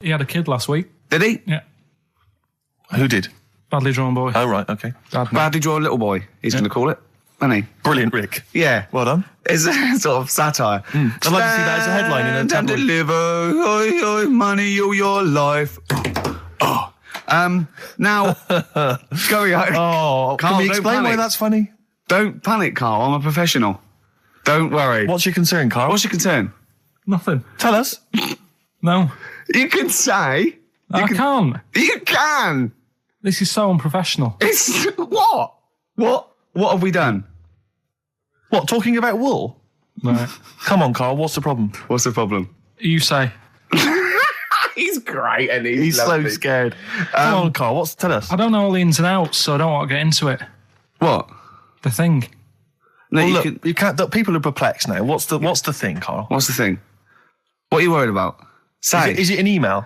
He had a kid last week. Did he? Yeah. Who did? Badly drawn boy. Oh, right, okay. Badly drawn little boy, he's going to call it. Isn't he? Brilliant, Rick. Yeah. Well done. It's a sort of satire. I'd like to see that as a headline in a Stand and tabloid. deliver, oi, oi, money all your life. Oh. Now, going on. Oh, Carl, can we don't explain why panic. that's funny? Don't panic, Carl. I'm a professional. Don't worry. What's your concern, Karl? What's your concern? Nothing. Tell us. No. You can say. I can't. You can. This is so unprofessional. It's what? What have we done? What, talking about wool? Right. Come on, Karl, what's the problem? What's the problem? You say. He's great, and He's so lovely. scared. Come on, Karl, tell us. I don't know all the ins and outs, so I don't want to get into it. What? The thing. No, Well, you look, can, you can't. People are perplexed now. What's the thing, Karl? what's the thing? What are you worried about? Say. Is it an email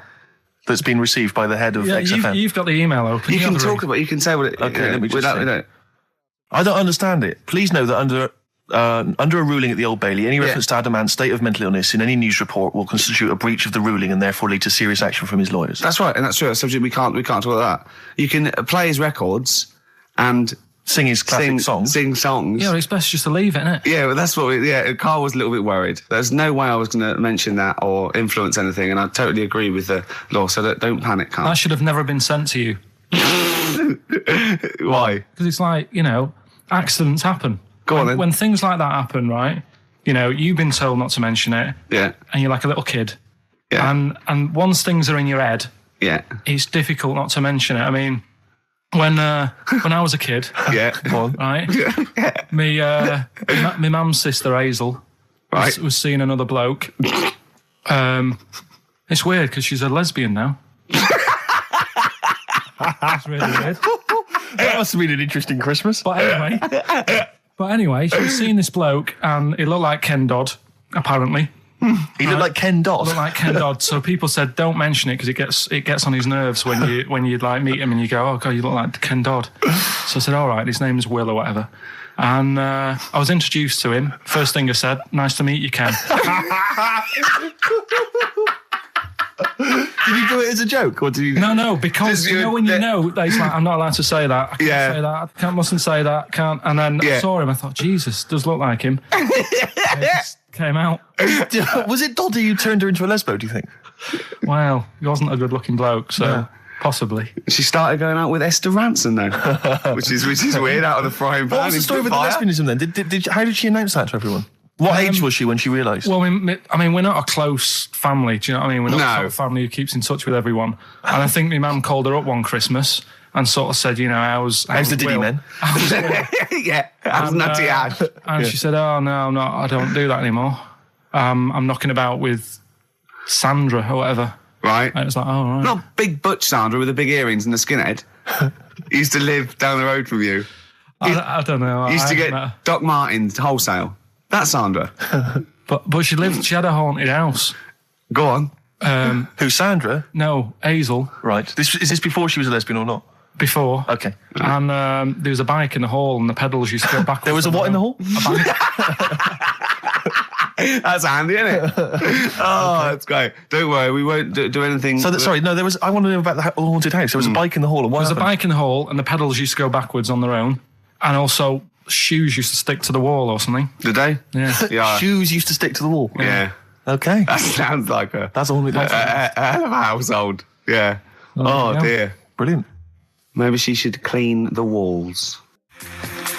that's been received by the head of Yeah, XFM? you've got the email open. you can have a talk read. about. You can say what it. Okay, let me just without, see. without, I don't understand it. Please know that under a ruling at the Old Bailey, any reference to Adamant's state of mental illness in any news report will constitute a breach of the ruling and therefore lead to serious action from his lawyers. That's right, and that's true. That's subject we can't talk about that. You can play his records and Sing his classic songs. Sing songs. Yeah, well, it's best just to leave it, innit? Yeah, but that's what Carl was a little bit worried. There's no way I was going to mention that or influence anything, and I totally agree with the law, so don't panic, Carl. That should have never been sent to you. Why? Because it's like, accidents happen. Go on then. When things like that happen, right, you've been told not to mention it, Yeah, and you're like a little kid. yeah, And once things are in your head, yeah, it's difficult not to mention it. I mean, when I was a kid, yeah. Go on. right, my mum's sister Hazel Right. was seeing another bloke. It's weird because she's a lesbian now. That's really weird. That must have been an interesting Christmas. But anyway, she was seeing this bloke, and he looked like Ken Dodd, apparently. He looked like Ken Dodd. Looked like Ken Dodd. So people said, don't mention it because it gets on his nerves when you like meet him and you go, oh god, you look like Ken Dodd. So I said, all right, his name is Will or whatever. And I was introduced to him. First thing I said, nice to meet you, Ken. Did you do it as a joke, or did you? No, because when you know, that he's like, I'm not allowed to say that. I can't say that. I mustn't say that. Can't. And then I saw him. I thought, Jesus, does look like him. It just came out. Was it Dodd who turned her into a lesbo, do you think? Well, he wasn't a good-looking bloke, so possibly. She started going out with Esther Ranson though, which is weird, out of the frying pan. What was the story with the lesbianism then? How did she announce that to everyone? What age was she when she realised? Well, I mean, we're not a close family. Do you know what I mean? We're not the sort of family who keeps in touch with everyone. And I think my mum called her up one Christmas and sort of said, how's the Diddy Will? men? How's Will? Yeah, how's Nutty Ash? And she said, oh, no, I'm not. I don't do that anymore. I'm knocking about with Sandra or whatever. Right. And it was like, oh, right. Not big butch Sandra with the big earrings and the skinhead. He used to live down the road from you. I don't know. He used to I get haven't met her. Doc Martens wholesale. That's Sandra. But she had a haunted house. Go on. Who, Sandra? No, Hazel, Right. Is this before she was a lesbian or not? before. Okay. And there was a bike in the hall and the pedals used to go backwards. There was a what in the hall? A bike. That's handy, isn't it? Oh, that's great. Don't worry, we won't do anything. So, I want to know about the haunted house. There was a bike in the hall. And what There was a happened? bike in the hall and the pedals used to go backwards on their own. And also shoes used to stick to the wall or something. Did they? Yeah. Yeah. Shoes used to stick to the wall. Yeah. Okay. That sounds like That's a haunted house. a hell of a household. Yeah. Oh, yeah. dear. Brilliant. Maybe she should clean the walls.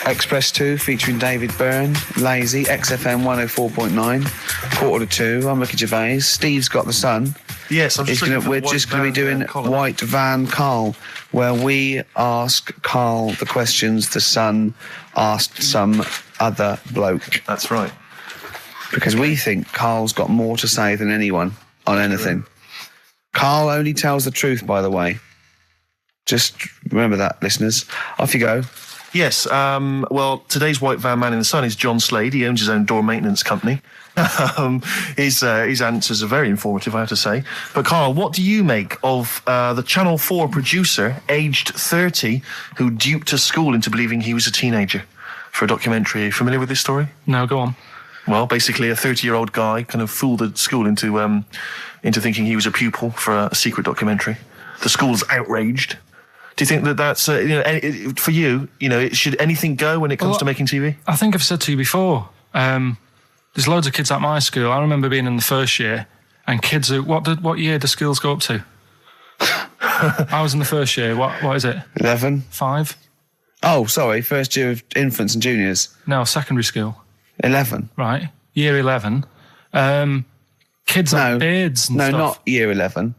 Express 2 featuring David Byrne, Lazy, XFM 104.9, 1:45. I'm Ricky Gervais. Steve's got the sun. Yes, I'm just We're just going to be doing White Van Karl, where we ask Karl the questions the Sun asked some other bloke. That's right. Because we think Karl's got more to say than anyone on anything. Karl only tells the truth, by the way. Just remember that, listeners. Off you go. Yes, well, today's White Van Man in the Sun is John Slade. He owns his own door maintenance company. His answers are very informative, I have to say. But, Karl, what do you make of the Channel 4 producer, aged 30, who duped a school into believing he was a teenager for a documentary? Are you familiar with this story? No, go on. Well, basically, a 30-year-old guy kind of fooled the school into thinking he was a pupil for a secret documentary. The school's outraged. Do you think that that's for you? Should anything go when it comes to making TV? I think I've said to you before. There's loads of kids at my school. I remember being in the first year, and kids who what year do schools go up to? I was in the first year. What is it? 11. 5. Oh, sorry. First year of infants and juniors. No, secondary school. 11. Right. Year 11. Kids have beards and stuff. No, not year 11.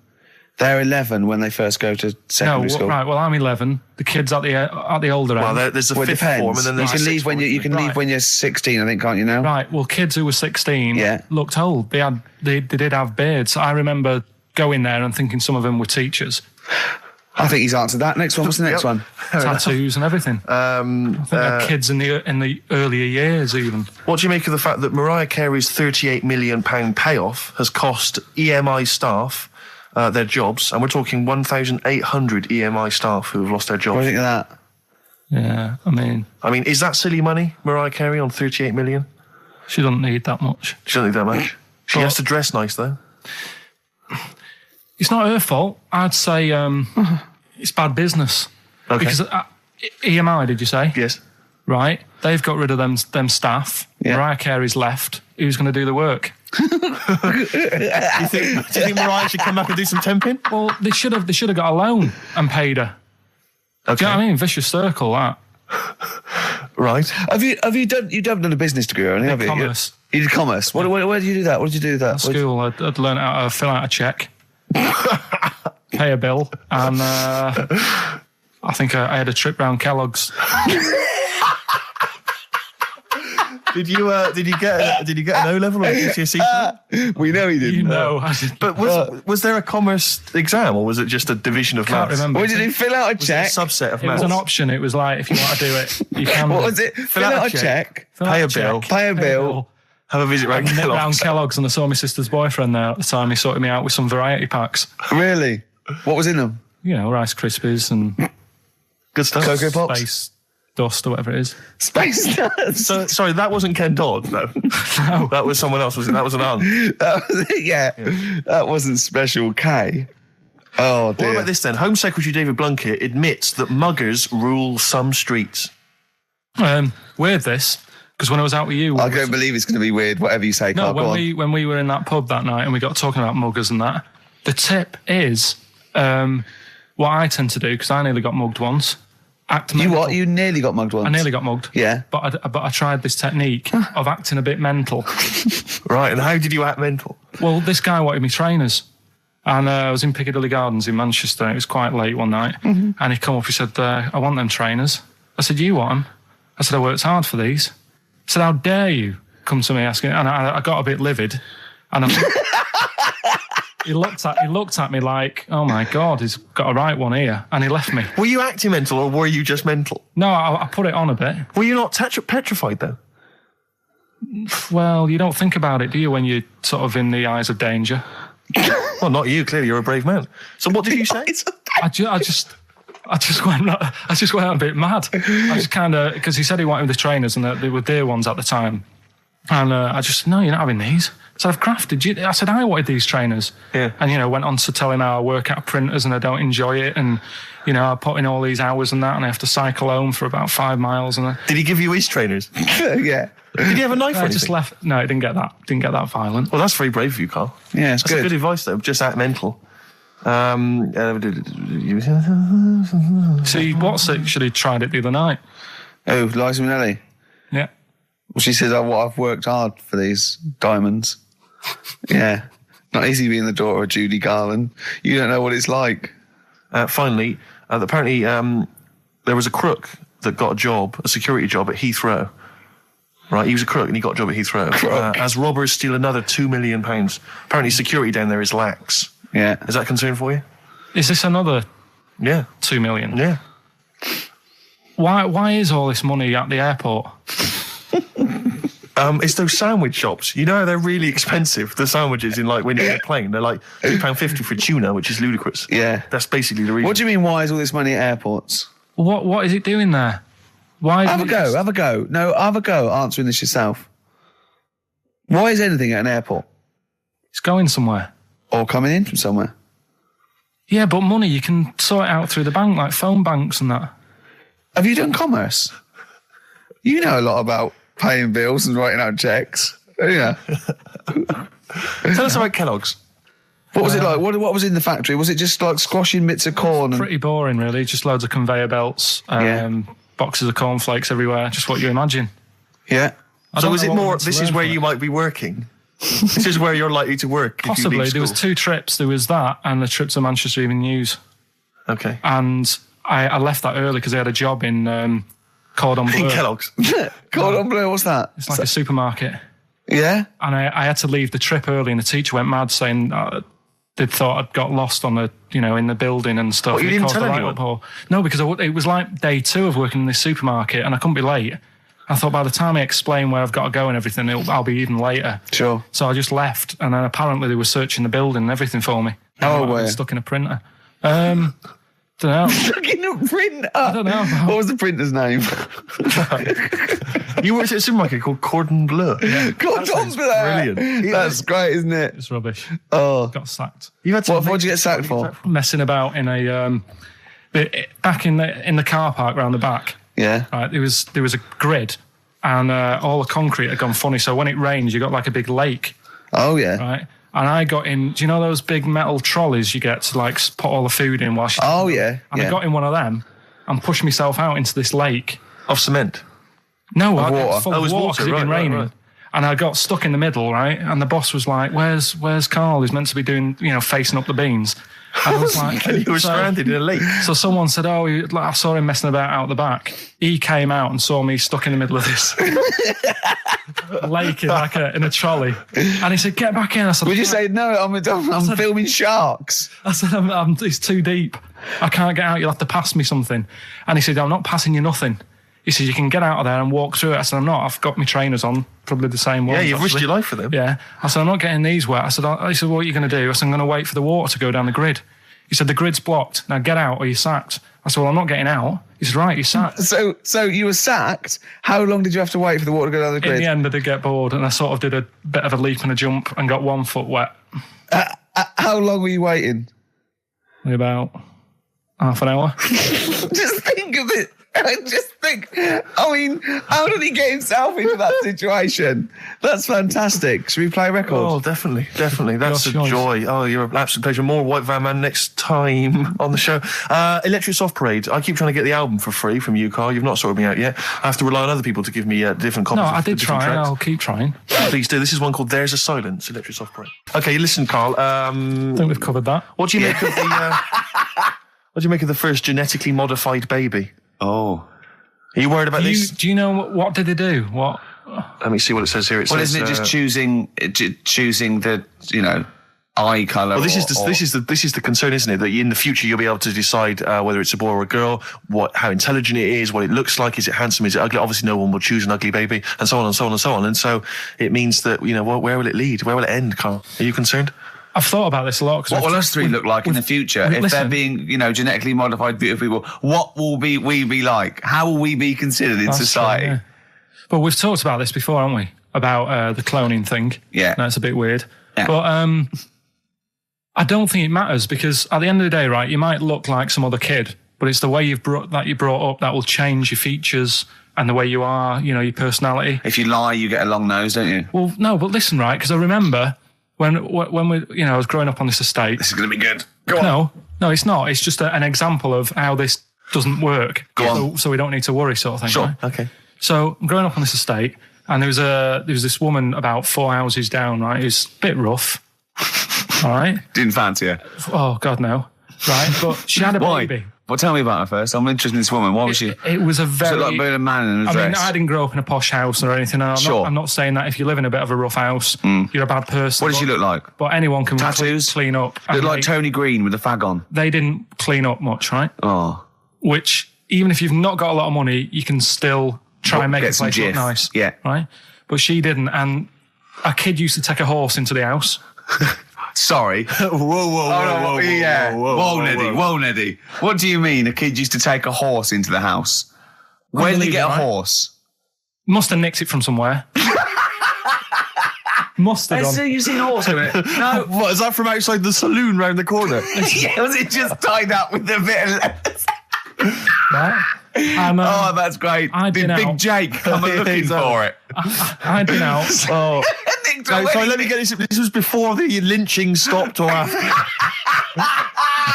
They're 11 when they first go to secondary school. Right. Well, I'm 11. The kids at the older end. Well, there's the fifth form, and then there's you can leave when you're 16. I think, can't you now? Right. Well, kids who were 16 looked old. They did have beards. I remember going there and thinking some of them were teachers. I think he's answered that. Next one. What's the next one? Tattoos and everything. I think they're kids in the earlier years even. What do you make of the fact that Mariah Carey's £38 million payoff has cost EMI staff their jobs, and we're talking 1,800 EMI staff who have lost their jobs? What do you think of that? Yeah, I mean, is that silly money, Mariah Carey, on 38 million? She doesn't need that much. She doesn't need that much. She has to dress nice, though. It's not her fault. I'd say it's bad business. Okay. Because EMI, did you say? Yes. Right. They've got rid of them staff. Yeah. Mariah Carey's left. Who's going to do the work? Do you think Mariah should come back and do some temping? Well, they should have got a loan and paid her. Okay. Do you know what I mean? Vicious circle, that. Right. Have you done a business degree or anything? Commerce. You did commerce. Where did you do that? What did you do with that? At school, I'd learn how to fill out a cheque, pay a bill, and I think I had a trip round Kellogg's. Did you get an O level or a GCSE? We know he didn't. But was there a commerce exam, or was it just a division of maths? Remember. What did he fill out a check? A subset of maths. It was an option. It was like, if you want to do it, you can. What was it? Fill out a check. Pay a bill. Have a visit round Kellogg's. Round Kellogg's, and I saw my sister's boyfriend there at the time. He sorted me out with some variety packs. Really? What was in them? Rice Krispies and good stuff. Cocoa Pops. Space Dust or whatever it is. Space Dust. So, sorry, that wasn't Ken Dodd, no. No. That was someone else, was it? That was an aunt. That wasn't Special K. Oh, dear. What about this then? Home Secretary David Blunkett admits that muggers rule some streets. Weird this, because when I was out with you... I don't believe it's going to be weird, whatever you say, Karl. When we were in that pub that night and we got talking about muggers and that, the tip is what I tend to do, because I nearly got mugged once. Act mental. You what? You nearly got mugged once? I nearly got mugged. Yeah. But I tried this technique of acting a bit mental. Right, and how did you act mental? Well, this guy wanted me trainers. And I was in Piccadilly Gardens in Manchester. It was quite late one night. Mm-hmm. And he come up, he said, I want them trainers. I said, you want them? I said, I worked hard for these. I said, how dare you come to me asking? And I got a bit livid. And he looked at me like, oh my God, he's got a right one here. And he left me. Were you acting mental or were you just mental? No, I put it on a bit. Were you not petrified though? Well, you don't think about it, do you, when you're sort of in the eyes of danger? Well, not you. Clearly, you're a brave man. So, what did you say? I just went a bit mad. I just kind of, because he said he wanted the trainers and they were dear ones at the time, and I just, no, you're not having these. So I've crafted you. I said I wanted these trainers. Yeah. And went on to tell him how I work at printers and I don't enjoy it, and I put in all these hours and that, and I have to cycle home for about 5 miles. And did he give you his trainers? Yeah. Did he have a knife or anything? I just left. No, it didn't get that. Didn't get that violent. Well, that's very brave of you, Karl. Yeah, it's good. That's good advice, though. Just act mental. See, should he tried it the other night? Oh, Liza Minnelli? Yeah. Well, she says, I've worked hard for these diamonds. Yeah. Not easy being the daughter of Judy Garland. You don't know what it's like. Finally, apparently there was a crook that got a security job at Heathrow. Right, he was a crook and he got a job at Heathrow. As robbers steal another £2 million. Apparently security down there is lax. Yeah. Is that a concern for you? Is this another 2 million? Yeah. Why is all this money at the airport? It's those sandwich shops. You know how they're really expensive, the sandwiches when you're in a plane. They're like £2.50 for tuna, which is ludicrous. Yeah. That's basically the reason. What do you mean, why is all this money at airports? What is it doing there? Why? Have a go. No, have a go answering this yourself. Why is anything at an airport? It's going somewhere. Or coming in from somewhere? Yeah, but money, you can sort it out through the bank, like phone banks and that. Have you done commerce? You know a lot about paying bills and writing out checks. Yeah. Tell us about Kellogg's. What was it like? What was in the factory? Was it just like squashing bits of corn? Pretty boring, really. Just loads of conveyor belts, boxes of cornflakes everywhere. Just what you imagine. Yeah. So is it more, this is where you might be working? This is where you're likely to work? Possibly. There was 2 trips. There was that and the trip to Manchester Evening News. Okay. And I left that early because I had a job in Cordon Bleu. In Kellogg's? Cordon Bleu, what's that? It's like a supermarket. Yeah? And I had to leave the trip early and the teacher went mad saying they'd thought I'd got lost on in the building and stuff. What, you didn't tell anyone? No, because it was like day 2 of working in this supermarket and I couldn't be late. I thought by the time I explain where I've got to go and everything, I'll be even later. Sure. So I just left and then apparently they were searching the building and everything for me. Oh, were you? Stuck in a printer. Don't know. Stuck in a printer? I don't know. What was the printer's name? You worked at a supermarket called Cordon Bleu. Yeah. Cordon Bleu. Brilliant. That's great, isn't it? It's rubbish. Oh. Got sacked. What did you get sacked for? Messing about in a back in the car park round the back. Yeah. Right, there was a grid, and all the concrete had gone funny. So when it rains, you got like a big lake. Oh yeah. Right, and I got in. Do you know those big metal trolleys you get to like put all the food in whilst? Oh yeah. And I got in one of them and pushed myself out into this lake of cement. No, of water. Full of water because it'd been raining. Right. And I got stuck in the middle, right? And the boss was like, "Where's Karl? He's meant to be doing, facing up the beans." And I was like, and you were stranded in a lake. So someone said, "Oh, I saw him messing about out the back." He came out and saw me stuck in the middle of this lake in a trolley, and he said, "Get back in." I said, "Would you say no? I'm filming sharks." I said, "It's too deep. I can't get out. You'll have to pass me something." And he said, "I'm not passing you nothing." He said, "You can get out of there and walk through it." I said, "I'm not. I've got my trainers on, probably the same ones." Yeah, you've risked your life for them. Yeah. I said, "I'm not getting these wet." He said, "What are you going to do?" I said, "I'm going to wait for the water to go down the grid." He said, "The grid's blocked. Now get out or you're sacked." I said, "Well, I'm not getting out." He said, "Right, you're sacked." So you were sacked? How long did you have to wait for the water to go down the grid? In the end, I did get bored and I sort of did a bit of a leap and a jump and got 1 foot wet. How long were you waiting? About half an hour. Just think of it. I mean, how did he get himself into that situation? That's fantastic. Should we play a record? Oh, definitely. That's a joy. Oh, you're an absolute pleasure. More White Van Man next time on the show. Electric Soft Parade. I keep trying to get the album for free from you, Karl. You've not sorted me out yet. I have to rely on other people to give me different copies. No, I did try. Tracks. I'll keep trying. Please do. This is one called There's a Silence, Electric Soft Parade. Okay, listen, Karl. I think we've covered that. What do you make of the... what do you make of the first genetically modified baby? Oh. Are you worried about this? Do you know what did they do? What? Let me see what it says here. Isn't it just choosing the eye colour? Well, this is the concern, isn't it? That in the future you'll be able to decide whether it's a boy or a girl, how intelligent it is, what it looks like, is it handsome, is it ugly? Obviously, no one will choose an ugly baby, and so on and so on and so on. And so it means that where will it lead? Where will it end, Karl? Are you concerned? I've thought about this a lot. What will us three look like in the future? If they're being, genetically modified beautiful people, what will we be like? How will we be considered in society? True, yeah. But we've talked about this before, haven't we? About the cloning thing. Yeah. That's a bit weird. Yeah. But I don't think it matters because at the end of the day, right, you might look like some other kid, but it's the way you brought up that will change your features and the way you are, your personality. If you lie, you get a long nose, don't you? Well, no, but listen, right, because I remember... When we, I was growing up on this estate. This is going to be good. Go on. No, it's not. It's just an example of how this doesn't work. Go on. So we don't need to worry, sort of thing. Sure. Right? Okay. So I'm growing up on this estate, and there was this woman about 4 houses down, right? Who's a bit rough. All right. Didn't fancy her. Oh God, no. Right, but she had a baby. Well, tell me about her first. I'm interested in this woman. Why was she? It was a very... Was it like being a man in a dress? I mean, I didn't grow up in a posh house or anything. I'm not saying that if you live in a bit of a rough house, you're a bad person. What does she look like? But anyone can tattoos? Clean up. Look like Tony Green with a fag on. They didn't clean up much, right? Oh. Which, even if you've not got a lot of money, you can still try and make the place look nice. Yeah. Right? But she didn't. And a kid used to take a horse into the house. Sorry. Whoa, Neddy. What do you mean a kid used to take a horse into the house? Where did they get a horse? Must have nicked it from somewhere. mustard on. You've seen a horse doing it? No. What, is that from outside the saloon round the corner? Yeah, was it just tied up with a bit of lettuce? Right? And, Oh, that's great. I'd Did been Big out. Jake come looking for it? I'd been out. Oh. Nick, Sorry, let me get this. This was before the lynching stopped or after?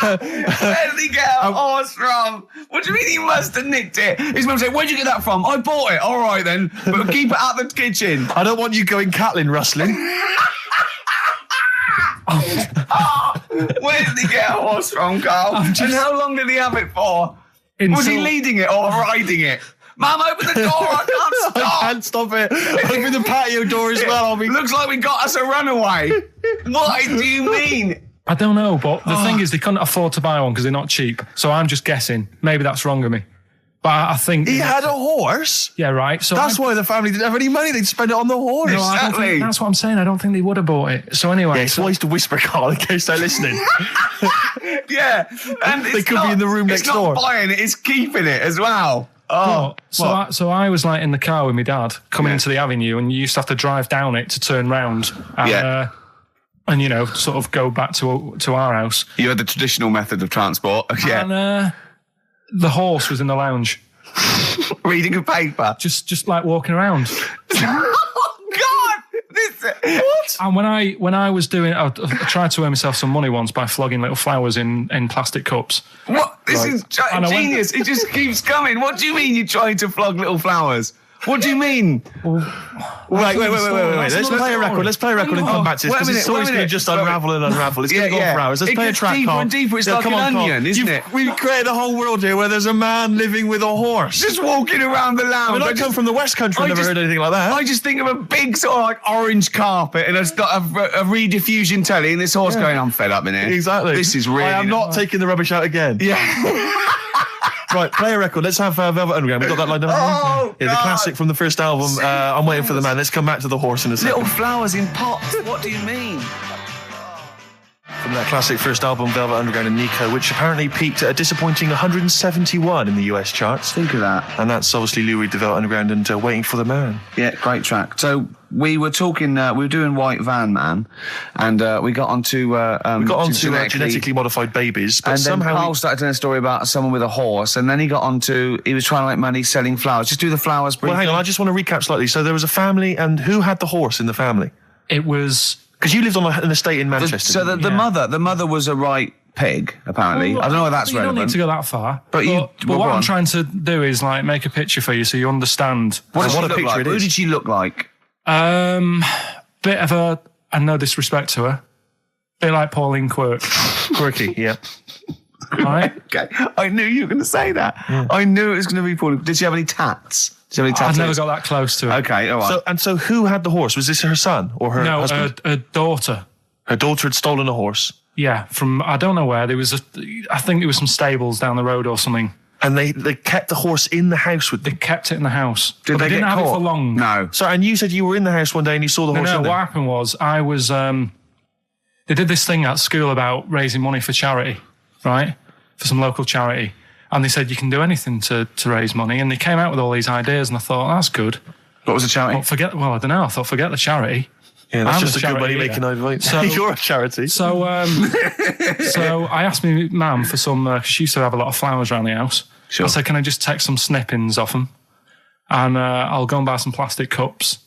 Where did he get a horse from? What do you mean he must have nicked it? His mum said, where'd you get that from? I bought it. All right then, but keep it out the kitchen. I don't want you going cattling rustling. Where did he get a horse from, Carl? And how long did he have it for? Was he leading it or riding it? Mum, open the door. I can't stop. I can't stop it. Open the patio door as well. Looks like we got us a runaway. What do you mean? I don't know, but the thing is, they couldn't afford to buy one because they're not cheap. So I'm just guessing. Maybe that's wrong of me. But I think... He had a horse? Yeah, right. So That's why the family didn't have any money. They'd spend it on the horse. No, I don't think, that's what I'm saying. I don't think they would have bought it. So anyway... Yeah, it's wise to whisper, Carl, in case they're listening. Yeah. And They could be in the room next door. It's not buying it, it's keeping it as well. Oh, so I was like in the car with my dad coming into the avenue, and you used to have to drive down it to turn round. And, and you know, sort of go back to our house. You had the traditional method of transport. Yeah. And the horse was in the lounge. Reading a paper. Just like walking around. Oh, God! What? And when I was doing, I tried to earn myself some money once by flogging little flowers in plastic cups. What? This is genius. It just keeps coming. What do you mean you're trying to flog little flowers? What do you mean? Wait. Let's play a record. Let's play a record and come back to this, because the story's going to just unravel and unravel. It's going to go for hours. Let's play a track, deeper Carl. and deeper. It's like an onion, isn't it? We've created a whole world here where there's a man living with a horse. Just walking around the lounge. I come from the West Country. I've never heard anything like that. I just think of a big sort of like orange carpet and it's got a rediffusion telly and this horse going, I'm fed up in here. Exactly. This is really... I am not taking the rubbish out again. Yeah. Right, play a record. Let's have Velvet Underground. We got that lined up. Oh, yeah, the classic from the first album. I'm waiting for the man. Let's come back to the horse in a second. Little flowers in pots. What do you mean? From that classic first album, Velvet Underground and Nico, which apparently peaked at a disappointing 171 in the US charts. Think of that. And that's obviously Lou Reed, the Velvet Underground, and Waiting for the Man. Yeah, great track. So we were talking, we were doing White Van Man, and we got onto... genetically modified babies, but and somehow... then Karl started telling a story about someone with a horse, and then he got onto... He was trying to make money selling flowers. Just do the flowers briefly. Well, hang on, I just want to recap slightly. So there was a family, and who had the horse in the family? It was... Because you lived on an estate in Manchester. So the mother was a right pig, apparently. Well, I don't know whether that's relevant. You don't need to go that far. But what I'm trying to do is like make a picture for you so you understand what a picture like? it is. Who did she look like? Bit of a, and no disrespect to her, bit like Pauline Quirk. Quirky, yeah. Right? Okay, I knew you were going to say that. Yeah. I knew it was going to be Pauline. Did she have any tats? Did she have any tattoos? I've never got that close to it. Okay, all right. So who had the horse? Was this her son or her husband? No, her daughter. Her daughter had stolen a horse. Yeah, from I don't know where. There was I think there was some stables down the road or something. And they kept the horse in the house with them. They kept it in the house. Did they didn't get have caught? it for long. No. So, and you said you were in the house one day and you saw the horse in there. What happened was I was... they did this thing at school about raising money for charity, right? For some local charity. And they said you can do anything to raise money. And they came out with all these ideas and I thought, that's good. What was the charity? Well, I don't know. I thought, forget the charity. Yeah, that's I'm just a good money making idea. So you're a charity. So I asked my mum for some, she used to have a lot of flowers around the house. Sure. I said, can I just take some snippings off them? And I'll go and buy some plastic cups.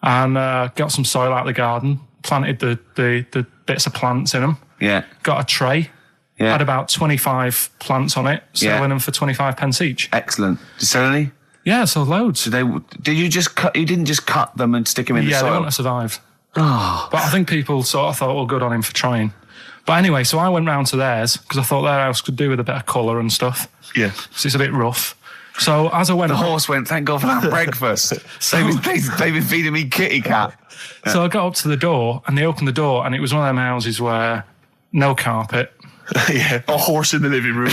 And got some soil out of the garden, planted the bits of plants in them. Yeah. Got a tray. Yeah. Had about 25 plants on it, selling them for 25 pence each. Excellent. Did you sell any? Yeah, so loads. So did you just cut? You didn't just cut them and stick them in the soil? Yeah, they wouldn't have survived. But I think people sort of thought, well, good on him for trying. But anyway, so I went round to theirs because I thought their house could do with a bit of colour and stuff. Yeah. So it's a bit rough. So as I went... The horse went, thank God for that breakfast. They've been feeding me kitty cat. So I got up to the door and they opened the door and it was one of them houses where no carpet. Yeah, a horse in the living room.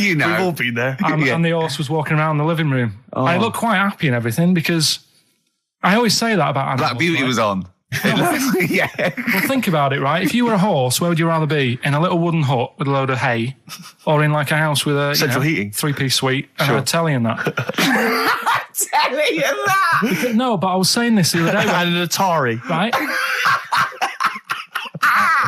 You know. We've all been there. And the horse was walking around the living room. Oh. I looked quite happy and everything because I always say that about animals. Black Beauty was on. Yeah. Well, think about it, right? If you were a horse, where would you rather be? In a little wooden hut with a load of hay, or in like a house with a central heating, 3-piece suite and a telly and that? telling you that. No, but I was saying this the other day. And an Atari. Right?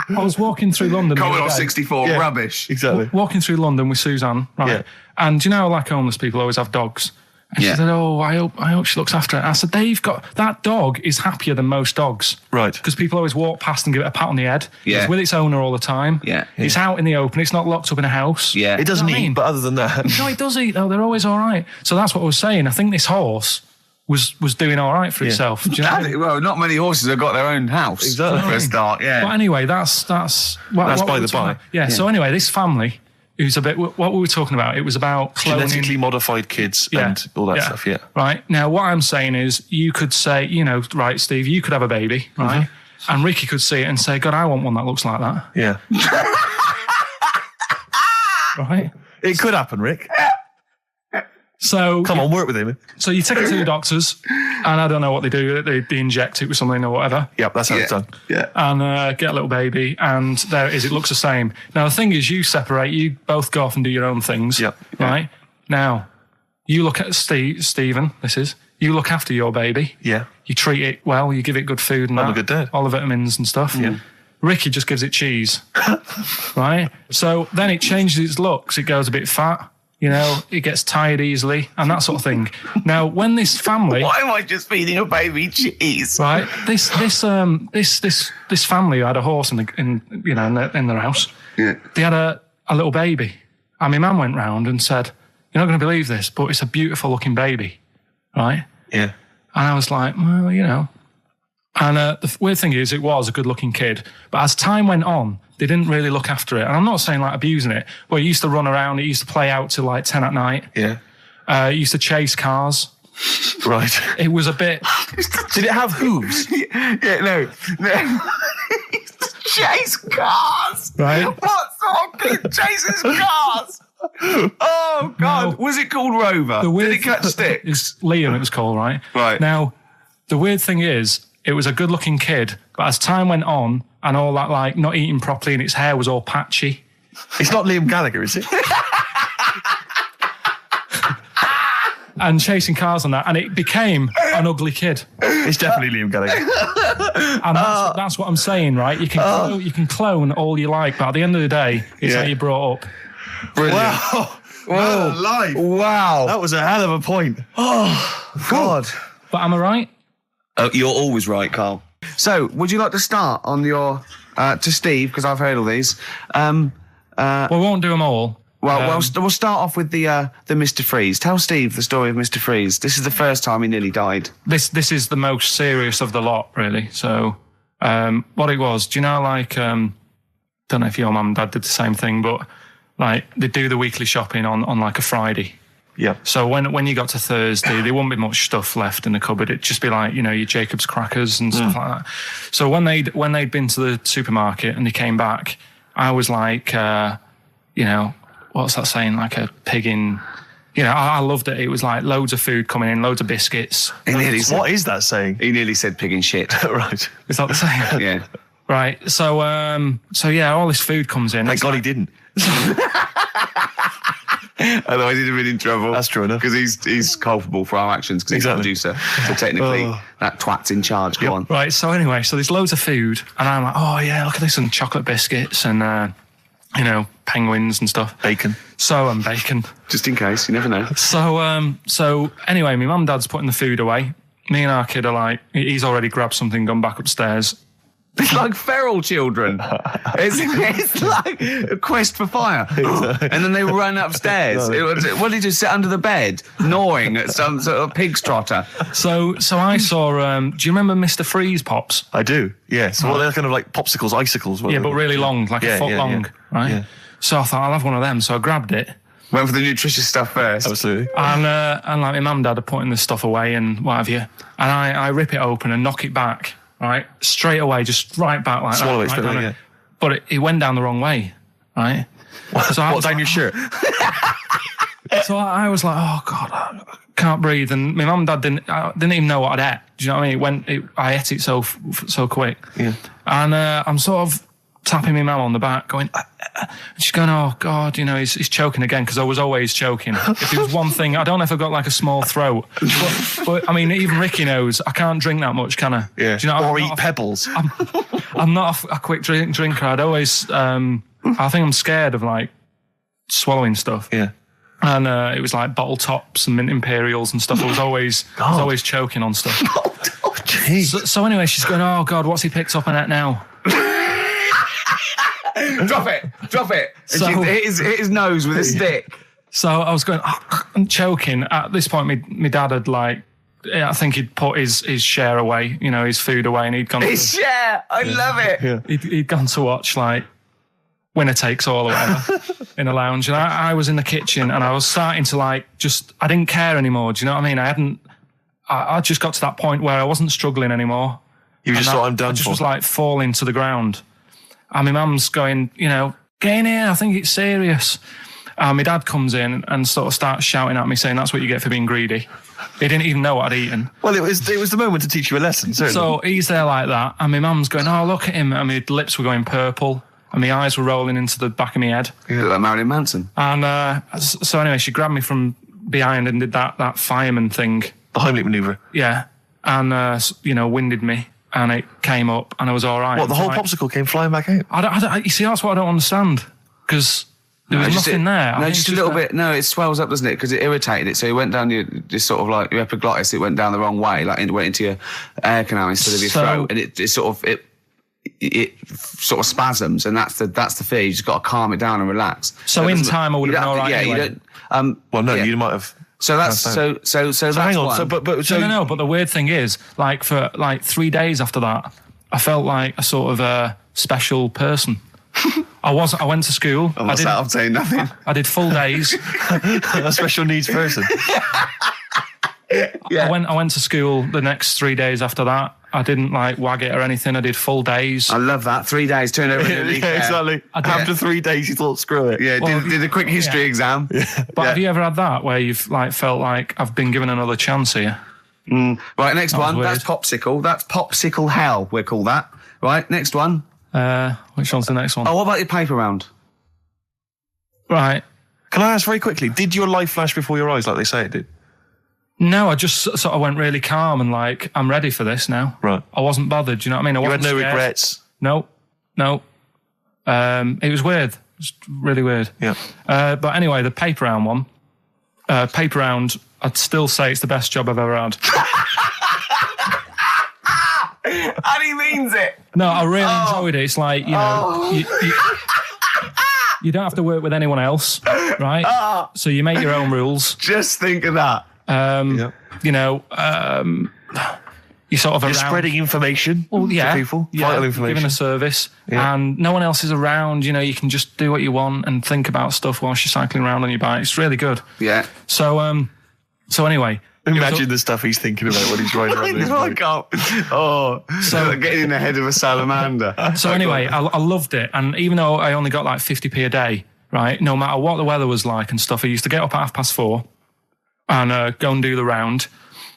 I was walking through London. Commodore 64, rubbish. Exactly. Walking through London with Suzanne, right? Yeah. And you know, like homeless people always have dogs. And she said, "Oh, I hope she looks after it." I said, that dog is happier than most dogs, Right. Because people always walk past and give it a pat on the head. Yeah. It's with its owner all the time. Yeah. It's out in the open. It's not locked up in a house. Yeah. It doesn't You know what I eat, mean? but other than that... No, it does eat though. They're always all right. So that's what I was saying. I think this horse was doing all right for itself. Do you know what I mean? Well, not many horses have got their own house. Exactly. For a start, yeah. But anyway, that's by the by. Yeah. So anyway, this family, who's a bit. What we were talking about? It was about cloning. Genetically modified kids and all that stuff, yeah. Right. Now, what I'm saying is, you could say, right, Steve, you could have a baby, right? And Ricky could see it and say, God, I want one that looks like that. Yeah. Right. It could happen, Rick. So Come on, work with him. So you take it to the doctors, and I don't know what they do. They inject it with something or whatever. Yep, that's how it's done. Yeah. And get a little baby, and there it is. It looks the same. Now, the thing is, you separate. You both go off and do your own things. Yep. Right? Now, you look at Stephen, you look after your baby. Yeah. You treat it well. You give it good food and I'm a good dad. all the vitamins and stuff. Yeah. Ricky just gives it cheese. Right? So then it changes its looks. It goes a bit fat. It gets tired easily and that sort of thing. Now, when this family... Why am I just feeding a baby cheese? Right? This family who had a horse in their house. Yeah. They had a little baby. And my mum went round and said, "You're not going to believe this, but it's a beautiful looking baby." Right? Yeah. And I was like, well, And the weird thing is, it was a good-looking kid. But as time went on, they didn't really look after it. And I'm not saying, like, abusing it. But it used to run around. It used to play out till, like, 10 at night. Yeah. It used to chase cars. Right. It was a bit... Did it have hooves? No. Chase cars. Right. What sort of kid chases cars? Oh, God. No. Was it called Rover? Did it catch sticks? It's Liam, it was called, right? Right. Now, the weird thing is, it was a good-looking kid, but as time went on, and all that, like, not eating properly, and its hair was all patchy. It's not Liam Gallagher, is it? And chasing cars and that, and it became an ugly kid. It's definitely Liam Gallagher. And that's what I'm saying, right? You can clone all you like, but at the end of the day, it's how you're brought up. Brilliant. Wow. Whoa. Life. Wow. That was a hell of a point. Oh, God. But am I right? You're always right, Karl. So, would you like to start on your... to Steve, because I've heard all these. We won't do them all. We'll start off with the Mr. Freeze. Tell Steve the story of Mr. Freeze. This is the first time he nearly died. This is the most serious of the lot, really. So, what it was, do you know, like, don't know if your mum and dad did the same thing, but, like, they do the weekly shopping on like, a Friday. Yeah. So when you got to Thursday, there wouldn't be much stuff left in the cupboard. It'd just be like, your Jacob's crackers and stuff like that. So when they'd been to the supermarket and they came back, I was like, what's that saying? Like a pig in... I loved it. It was like loads of food coming in, loads of biscuits. What is that saying? He nearly said pig in shit. Right. Is that the saying? Yeah. Right. So all this food comes in. Thank God he didn't. Otherwise he'd have been in trouble. That's true enough. Because he's culpable for our actions because he's the producer. So technically, that twat's in charge. Go on. Right, so anyway, there's loads of food. And I'm like, oh, yeah, look at this. And chocolate biscuits and, penguins and stuff. Bacon. And bacon. Just in case, you never know. So anyway, my mum and dad's putting the food away. Me and our kid are like, he's already grabbed something, gone back upstairs. It's like feral children. It's like a quest for fire. And then they run upstairs. What did he just sit under the bed, gnawing at some sort of pig's trotter? So I saw, do you remember Mr. Freeze Pops? I do, yeah. So they're kind of like popsicles, icicles. Yeah, but really long, like a foot long, right? Yeah. So I thought, I'll have one of them. So I grabbed it. Went for the nutritious stuff first. Absolutely. And like my mum and dad are putting this stuff away and what have you. And I rip it open and knock it back. Right, straight away, just right back like Swallow that. Swallow it, yeah. But it went down the wrong way, right? What, down your shirt? So I was like, oh, God, I can't breathe. And my mum and dad didn't even know what I'd ate. Do you know what I mean? I ate it so quick. Yeah. And I'm sort of tapping my mum on the back, going, and she's going, oh God, he's choking again, because I was always choking. If there was one thing, I don't know if I've got like a small throat, but I mean, even Ricky knows I can't drink that much, can I? Yeah. Do you know, or eat pebbles. I'm not a quick drinker. I'd always, I think I'm scared of like swallowing stuff. Yeah. And it was like bottle tops and mint imperials and stuff. I was always choking on stuff. Oh, jeez. So anyway, she's going, oh God, what's he picked up on it now? Drop it. So- And she hit his nose with a stick. So I was going, I'm choking. At this point, my dad had like, I think he'd put his share away, his food away, and he'd gone. His share. I love it. Yeah. He'd gone to watch like Winner Takes All or whatever in a lounge, and I was in the kitchen, and I was starting to like I didn't care anymore. Do you know what I mean? I just got to that point where I wasn't struggling anymore. You just thought, I'm done I just for. was like falling to the ground. And my mum's going, get in here, I think it's serious. And my dad comes in and sort of starts shouting at me, saying that's what you get for being greedy. He didn't even know what I'd eaten. Well, it was the moment to teach you a lesson, certainly. So he's there like that, and my mum's going, oh, look at him. And my lips were going purple, and my eyes were rolling into the back of my head. You look like Marilyn Manson. And so anyway, she grabbed me from behind and did that fireman thing. The Heimlich manoeuvre. Yeah. And, winded me, and it came up, and I was all right. What, the whole Like, popsicle came flying back out? you see, that's what I don't understand, because there was nothing there. No, just a little bit. No, it swells up, doesn't it? Because it irritated it. So it went down your sort of like your epiglottis. It went down the wrong way, like it went into your air canal instead of your throat, and it sort of spasms, and that's the fear. You just got to calm it down and relax. So in time, I would have been all right. Yeah, anyway. you don't. Well, no, yeah. you might have. So that's so that's hang on. one. So, but No. But the weird thing is, like for like 3 days after that, I felt like a sort of a special person. I went to school. I'm saying nothing. I did full days. a special needs person. Yeah. I went to school the next 3 days after that. I didn't like wag it or anything. I did full days. I love that. 3 days, turn over. Yeah, exactly. After 3 days, you thought, screw it. Yeah, did a quick history exam. But have you ever had that where you've like felt like I've been given another chance here? Right, next That was one. weird. That's popsicle. That's popsicle hell, we'll call that. Right, next one. Which one's the next one? Oh, what about your paper round? Right. Can I ask very quickly, did your life flash before your eyes like they say it did? No, I just sort of went really calm and like, I'm ready for this now. Right. I wasn't bothered, do you know what I mean? I You had wasn't no scared. regrets? No. It was weird. It was really weird. Yeah. But anyway, the paper round one. Paper round, I'd still say it's the best job I've ever had. And he means it. No, I really enjoyed it. It's like, you don't have to work with anyone else, right? So you make your own rules. Just think of that. You sort of You're around. spreading information Well, yeah, to people, yeah, vital information. giving a service, Yeah. and no one else is around. You can just do what you want and think about stuff whilst you're cycling around on your bike. It's really good. Yeah. So anyway, Imagine the stuff he's thinking about when he's riding around. his I bike. can't. Oh, so getting in the head of a salamander. So anyway, I loved it, and even though I only got like 50p a day, right? No matter what the weather was like and stuff, I used to get up at 4:30 and go and do the round,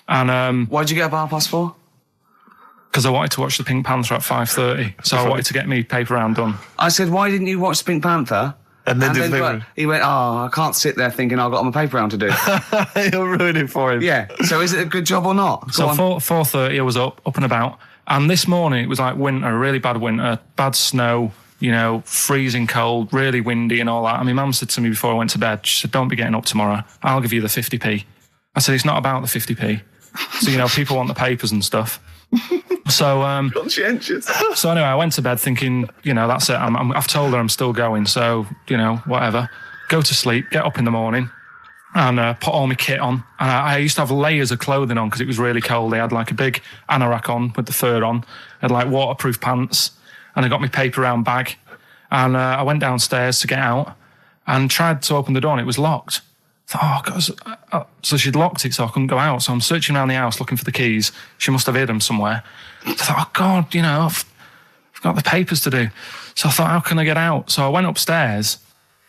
and Why'd you get up at 4:30? because I wanted to watch the Pink Panther at 5:30, so I wanted to get me paper round done. I said, why didn't you watch Pink Panther? And then do the paper. He went, I can't sit there thinking I've got my paper round to do. You'll ruin it for him. Yeah. So is it a good job or not? So 4:30, I was up and about, and this morning it was like winter, really bad winter, bad snow, freezing cold, really windy and all that. And my mum said to me before I went to bed, she said, "Don't be getting up tomorrow. I'll give you the 50p." I said, "It's not about the 50p." So people want the papers and stuff. So Conscientious. so anyway, I went to bed thinking, that's it. I've told her I'm still going, so whatever. Go to sleep, get up in the morning, and put all my kit on. And I used to have layers of clothing on because it was really cold. I had like a big anorak on with the fur on. I had like waterproof pants, and I got my paper round bag. And I went downstairs to get out and tried to open the door, and it was locked. I thought, oh, God. So she'd locked it so I couldn't go out. So I'm searching around the house looking for the keys. She must have hid them somewhere. I thought, oh, God, I've got the papers to do. So I thought, how can I get out? So I went upstairs,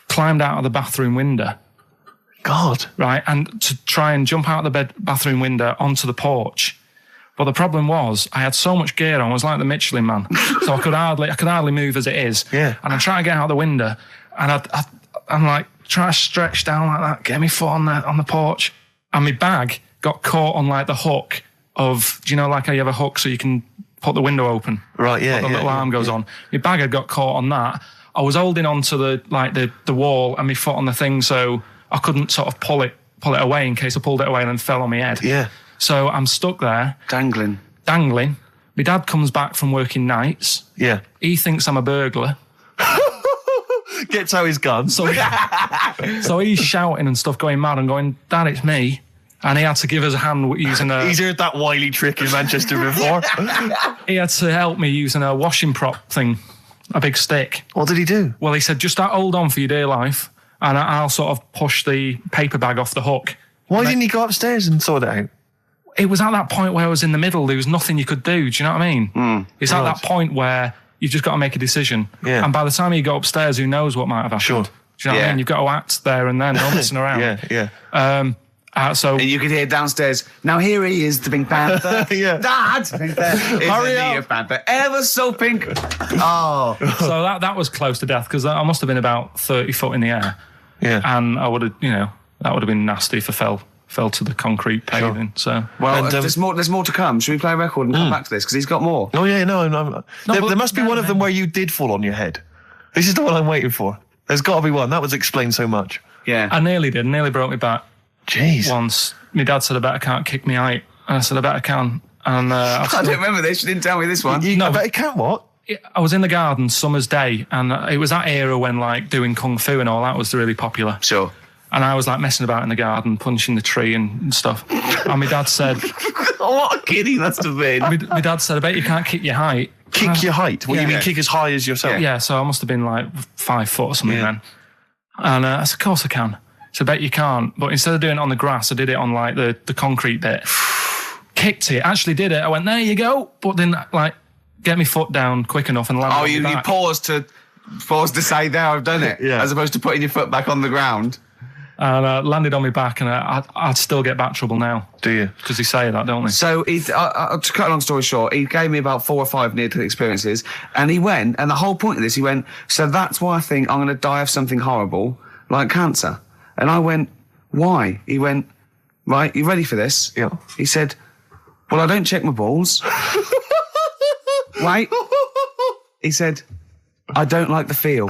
climbed out of the bathroom window. God. Right, and to try and jump out of the bathroom window onto the porch. But the problem was, I had so much gear on, I was like the Michelin Man. So I could hardly move as it is. Yeah. And I'm trying to get out the window, and I'm like, trying to stretch down like that, get my foot on the porch. And my bag got caught on like the hook of, do you know, like how you have a hook so you can put the window open? Right, yeah. The little arm goes on. My bag had got caught on that. I was holding onto the wall and my foot on the thing, so I couldn't sort of pull it away in case I pulled it away and then fell on my head. Yeah. So I'm stuck there. Dangling. My dad comes back from working nights. Yeah. He thinks I'm a burglar. Gets out his gun. So he's shouting and stuff, going mad and going, Dad, it's me. And he had to give us a hand using a... He's heard that wily trick in Manchester before. He had to help me using a washing prop thing, a big stick. What did he do? Well, he said, just hold on for your dear life and I'll sort of push the paper bag off the hook. Why didn't he go upstairs and sort it out? It was at that point where I was in the middle. There was nothing you could do. Do you know what I mean? It's at that point where you've just got to make a decision. Yeah. And by the time you go upstairs, who knows what might have happened? Sure. Do you know what I mean? You've got to act there and then, not messing around. Yeah. So And you could hear downstairs, now here he is, the Pink Panther. Yeah. Dad! Hurry up. Panther, ever so pink. Oh. So that was close to death because I must have been about 30 foot in the air. Yeah. And I would have, that would have been nasty if I fell to the concrete paving. So Well, there's more to come. Should we play a record and come back to this? Because he's got more. Oh, yeah, no. There must be one of them where you did fall on your head. This is the one I'm waiting for. There's got to be one. That was explained so much. Yeah. I nearly broke my back. Jeez. Once. My dad said, I bet I can't kick me out. And I said, I bet I can. And I don't remember this. You didn't tell me this one. I bet it can what? I was in the garden summer's day, and it was that era when like doing kung fu and all that was really popular. Sure. And I was like messing about in the garden, punching the tree and stuff. And my dad said, what a kid he must have been. my dad said, I bet you can't kick your height. Kick your height? What, Yeah. you mean kick as high as yourself? Yeah, so I must have been like 5 foot or something then. And I said, of course I can. So I bet you can't. But instead of doing it on the grass, I did it on like the concrete bit. Kicked it, actually did it. I went, there you go. But then like get my foot down quick enough and land on my back. You paused to say, there, I've done it. Yeah. As opposed to putting your foot back on the ground. And I landed on my back, and I'd still get back trouble now. Do you? Because they say that, don't they? So, to cut a long story short, he gave me about 4 or 5 near-death experiences, and he went, and the whole point of this, he went, so that's why I think I'm going to die of something horrible, like cancer. And I went, why? He went, right, you ready for this? Yeah. He said, well, I don't check my balls. Wait. He said, I don't like the feel.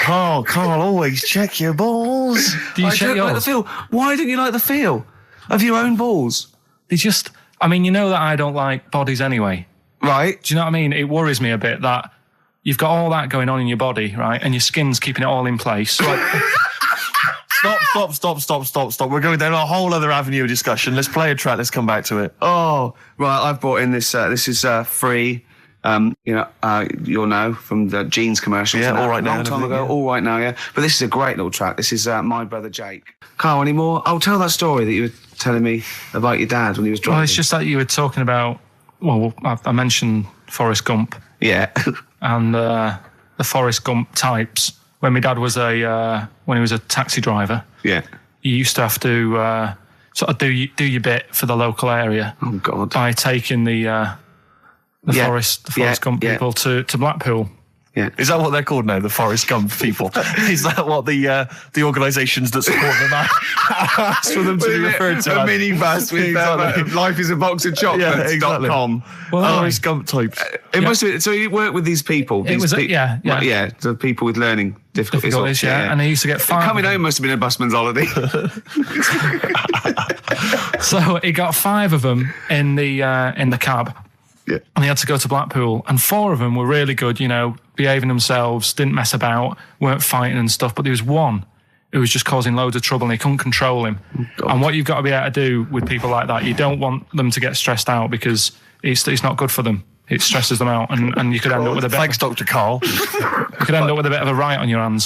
Carl, always check your balls. Do you I check don't like the yours? feel. Why don't you like the feel of your own balls? They just, I mean, you know that I don't like bodies anyway. Right. Do you know what I mean? It worries me a bit that you've got all that going on in your body, right? And your skin's keeping it all in place. Stop. We're going down a whole other avenue of discussion. Let's play a track. Let's come back to it. Oh, right. I've brought in this. This is free. You'll know from the jeans commercials. Yeah, All Right Now. Long time ago. Yeah. All Right Now, yeah. But this is a great little track. This is My Brother Jake. Carl, any more? I'll tell that story that you were telling me about your dad when he was driving. Well, it's just that you were talking about, well, I mentioned Forrest Gump. Yeah. And the Forrest Gump types. When my dad was when he was a taxi driver, Yeah. you used to have to sort of do your bit for the local area. Oh, God. By taking the Forrest Gump people to Blackpool. Yeah. Is that what they're called now? The Forrest Gump people? Is that what the organisations that support them asked for them to be referred to? A minibus with Exactly. Life is a Box of Chocolates.com. Well, Forrest Gump types. It must have been, so you work with these people. It was, yeah. The people with learning difficulties. Yeah. And he used to get 5. Coming home must have been a busman's holiday. So he got 5 of them in the cab. Yeah. And he had to go to Blackpool. And 4 of them were really good, behaving themselves, didn't mess about, weren't fighting and stuff. But there was one who was just causing loads of trouble and he couldn't control him. Oh, and what you've got to be able to do with people like that, you don't want them to get stressed out because it's not good for them. It stresses them out and you could end up with a bit... Thanks, Dr. Karl. You could end up with a bit of a riot on your hands.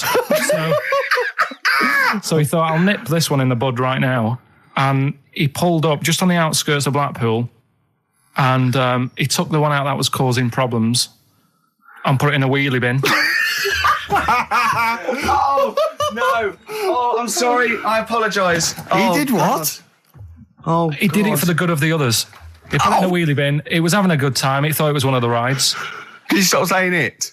So he thought, I'll nip this one in the bud right now. And he pulled up just on the outskirts of Blackpool and he took the one out that was causing problems and put it in a wheelie bin. Oh, no. Oh, I'm sorry. I apologise. He did what? Oh, He did it for the good of the others. He put it in a wheelie bin. He was having a good time. He thought it was one of the rides. Can you stop saying it?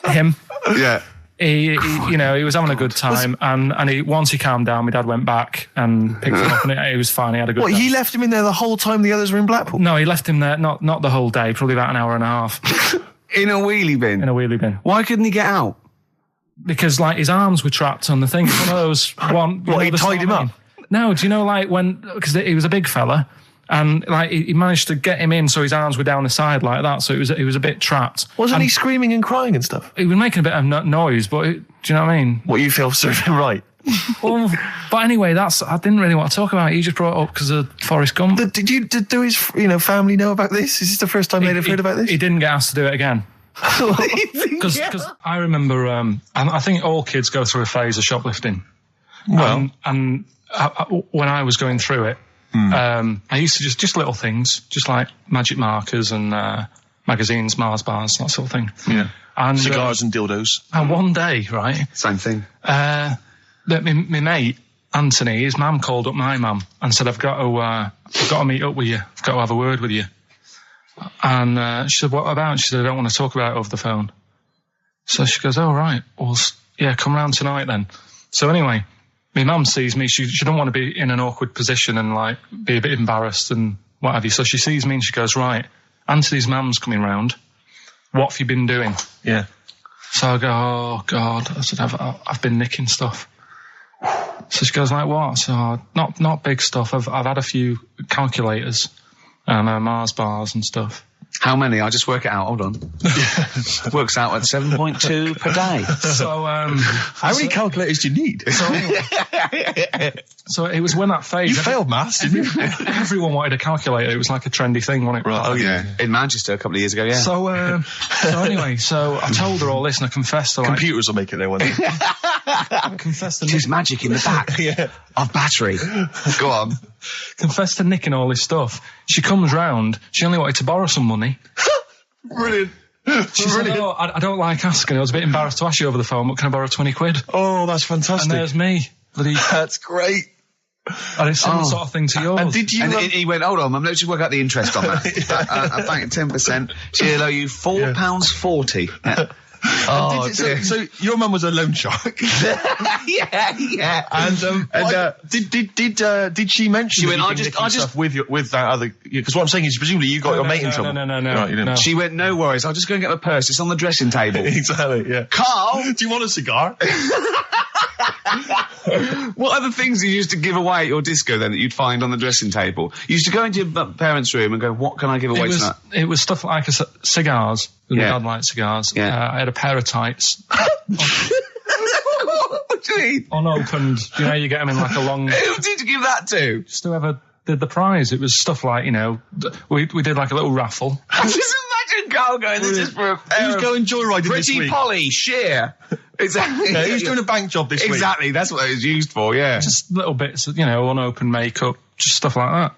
Him. Yeah. He was having a good time, and once he calmed down, my dad went back and picked him up, and he was fine. He had a good What, time. he left him in there the whole time the others were in Blackpool? No, he left him there, not the whole day, probably about an hour and a half. In a wheelie bin? In a wheelie bin. Why couldn't he get out? Because, like, his arms were trapped on the thing. It's one of those... He tied him up? No, do you know, like, because he was a big fella, and, like, he managed to get him in so his arms were down the side like that, so he was a bit trapped. Wasn't he screaming and crying and stuff? He was making a bit of noise, but, do you know what I mean? What, you feel serving right? Well, but anyway, I didn't really want to talk about it. He just brought it up because of Forrest Gump. Did his family know about this? Is this the first time they'd have heard about this? He didn't get asked to do it again. Because I remember, I think all kids go through a phase of shoplifting. Well, and when I was going through it, I used to just little things, just like magic markers and magazines, Mars bars, that sort of thing. Yeah. And cigars and dildos. And one day, right? Same thing. My mate Anthony, his mum called up my mum and said, "I've got to meet up with you. I've got to have a word with you." And she said, "What about?" She said, "I don't want to talk about it over the phone." So she goes, "Oh, right. Well, yeah, come round tonight then." So anyway, my mum sees me. She don't want to be in an awkward position and, like, be a bit embarrassed and what have you. So she sees me and she goes, "Right, Anthony's mum's coming round. What have you been doing?" Yeah. So I go, "Oh, God." I said, I've been nicking stuff. So she goes, "Like what?" So, not big stuff. I've had a few calculators and Mars bars and stuff. How many? I'll just work it out. Hold on. Works out at 7.2 per day. So, how many calculators do you need? So it was when that phase. You failed maths, didn't you? Everyone wanted a calculator. It was like a trendy thing, wasn't it? Right. Oh, yeah. In Manchester a couple of years ago, yeah. So anyway, I told her all this and I confessed to, like... Computers will make it there one day. I confessed to... There's magic in the back of battery. Go on. Confessed to nicking all this stuff. She comes round. She only wanted to borrow some money. Brilliant. She said, "Oh, I don't like asking. I was a bit embarrassed to ask you over the phone, but can I borrow 20 quid? Oh, that's fantastic. And there's me. That's great. And it's similar sort of thing to yours. And did you... And he went, "Hold on, Mum, let's just work out the interest on that. I bank 10%. She'll owe you £4.40. Oh, so your mum was a loan shark. yeah. And did she mention? She went, "I just with that other." Because what I'm saying is, presumably you got your mate in trouble. No. Right, you didn't. No. She went, "No worries, I'll just go and get my purse. It's on the dressing table." Exactly. Yeah. Carl, do you want a cigar? what other things you used to give away at your disco then that you'd find on the dressing table? You used to go into your parents' room and go, "What can I give away tonight?" It was stuff like cigars. My dad liked cigars. Yeah. I had a pair of tights. What do you mean? Unopened. You know, you get them in like a long... Who did you give that to? Just whoever did the prize. It was stuff like, we did like a little raffle. Just imagine Carl going, "This is for a pair Who's of going joyriding this Pretty week?" Polly, sheer. Exactly. Yeah, who's doing a bank job this week? Exactly, that's what it was used for, yeah. Just little bits of, unopened makeup, just stuff like that.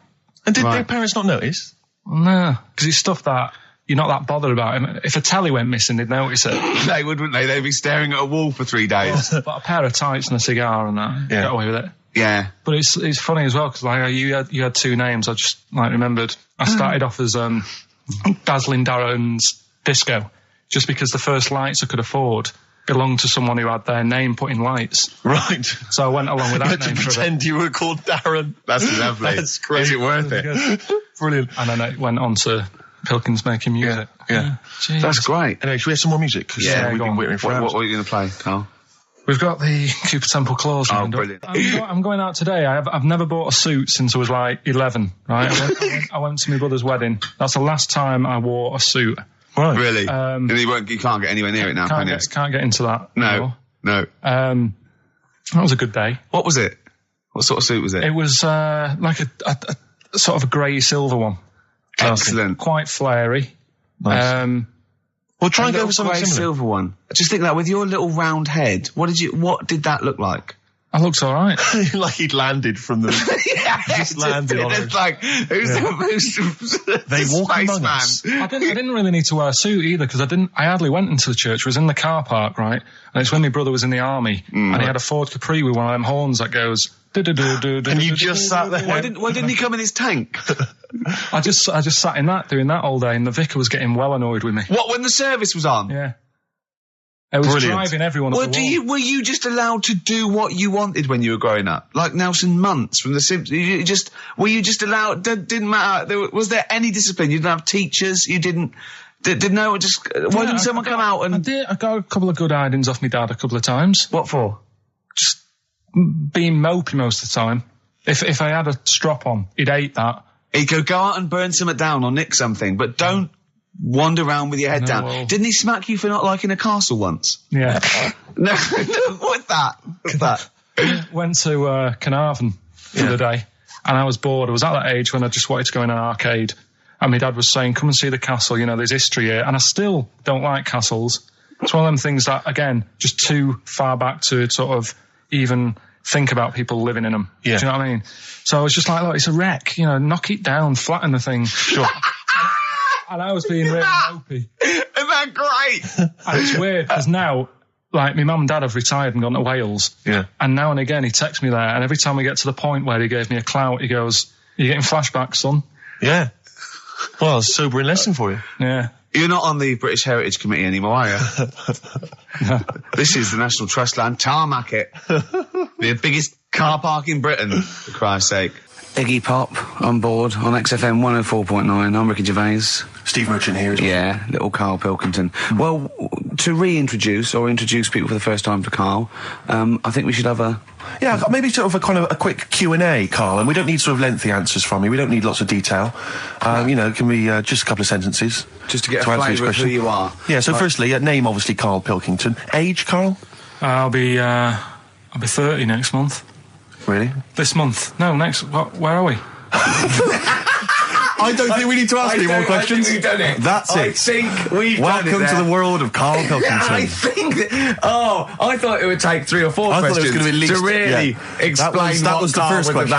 And did their parents not notice? No, because it's stuff that you're not that bothered about. If a telly went missing, they'd notice it. They would, wouldn't they? They'd be staring at a wall for 3 days. But a pair of tights and a cigar and that, get away with it. Yeah. But it's funny as well, because like you had two names. I just remembered. I started off as Dazzling Darren's Disco, just because the first lights I could afford belonged to someone who had their name put in lights. Right. So I went along with that name to for a bit. pretend you were called Darren. That's lovely. That's great. Is it worth it? Brilliant. And then it went on to Pilkington making music. Yeah. Jeez. That's great. Anyway, should we have some more music? 'Cause, Yeah, we've go been on. waiting for What hours. are you going to play, Carl? We've got the Cooper Temple Claws. Oh, lined up. brilliant. I'm going out today. I've never bought a suit since I was like 11, right? I went to my brother's wedding. That's the last time I wore a suit. Right. Really? And you can't get anywhere near it now, can you? Can't get into that. No. That was a good day. What was it? What sort of suit was it? It was like a sort of a grey silver one. Excellent. Quite flary. Nice. Well, try and go for something grey similar. silver one. Just think that with your little round head, what did that look like? I looked all right. Like he'd landed from the... just landed on It's it. like, who's They walk among man? us. I didn't really need to wear a suit either, because I hardly went into the church. I was in the car park, right? And it's when my brother was in the army, and he had a Ford Capri with one of them horns that goes And you just sat there. Why didn't he come in his tank? I just sat in that, doing that all day, and the vicar was getting well annoyed with me. What, when the service was on? Yeah. I was driving everyone up the wall. Were you just allowed to do what you wanted when you were growing up? Like Nelson Muntz from The Simpsons? Were you just allowed, didn't matter, was there any discipline? You didn't have teachers, you didn't, why didn't someone come out and... I got a couple of good hidings off my dad a couple of times. What for? Just being mopey most of the time. If I had a strop on, he'd hate that. He'd go out and burn something down or nick something, but don't wander around with your head down. Well, didn't he smack you for not liking a castle once? Yeah. No, what's that? Went to Carnarvon the other day, and I was bored. I was at that age when I just wanted to go in an arcade, and my dad was saying, come and see the castle, there's history here, and I still don't like castles. It's one of them things that, again, just too far back to sort of even think about people living in them. Yeah. Do you know what I mean? So I was just like, look, it's a wreck, knock it down, flatten the thing. Sure. And I was being really mopey. Isn't that great? And it's weird, because now, like, my mum and dad have retired and gone to Wales. Yeah. And now and again, he texts me there, and every time we get to the point where he gave me a clout, he goes, "Are you getting flashbacks, son?" Yeah. Well, it's a sobering lesson for you. Yeah. You're not on the British Heritage Committee anymore, are you? This is the National Trust land. Tarmac it. The biggest car park in Britain, for Christ's sake. Iggy Pop on board on XFM 104.9. I'm Ricky Gervais. Steve Merchant here as well. Yeah, little Karl Pilkington. Well, to reintroduce or introduce people for the first time to Karl, I think we should have a... Yeah, maybe sort of a quick Q&A, Karl, and we don't need sort of lengthy answers from you. We don't need lots of detail. It can be just a couple of sentences. Just to get a flavour of who you are. Yeah, so firstly, name obviously Karl Pilkington. Age, Karl? I'll be 30 next month. Really? This month? No, next. Where are we? I don't think we need to ask any more questions. I think we've done it. That's it. I think we've done it. Welcome to the world of Karl Pilkington. I think I thought it would take 3 or 4 questions thought it was going to be at least, really explain that was the first question.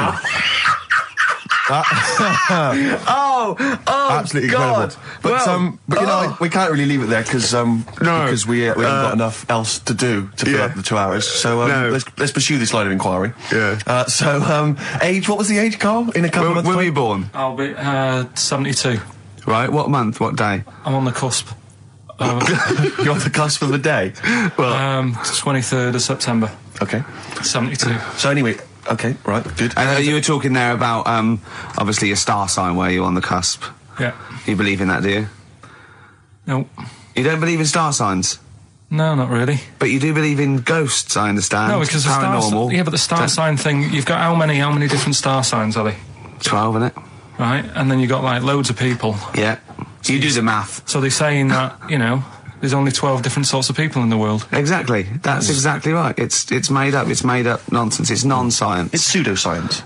Absolutely God. incredible. But we can't really leave it there because we haven't got enough else to do to fill up the 2 hours. So let's pursue this line of inquiry. Yeah. Age? What was the age, Karl? In a couple of months. When were you born? I'll be 72. Right. What month? What day? I'm on the cusp. You're on the cusp of a day. Well, 23rd of September. Okay. 72. So anyway. Okay, right, good. And you were talking there about, obviously, your star sign, where you're on the cusp. Yeah. You believe in that, do you? No. You don't believe in star signs? No, not really. But you do believe in ghosts, I understand. No, because paranormal. but the star sign thing, you've got how many different star signs are they? 12, innit? Right, and then you've got, like, loads of people. Yeah. You do the math. So they're saying that, there's only 12 different sorts of people in the world. Exactly. That's exactly right. It's made up. It's made up nonsense. It's non-science. It's pseudoscience.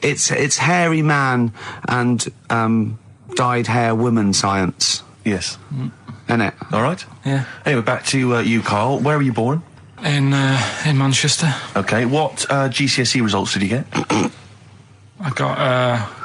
It's hairy man and dyed hair woman science. Yes. Isn't it? All right. Yeah. Anyway, back to you, Karl. Where were you born? In Manchester. Okay. What GCSE results did you get? I got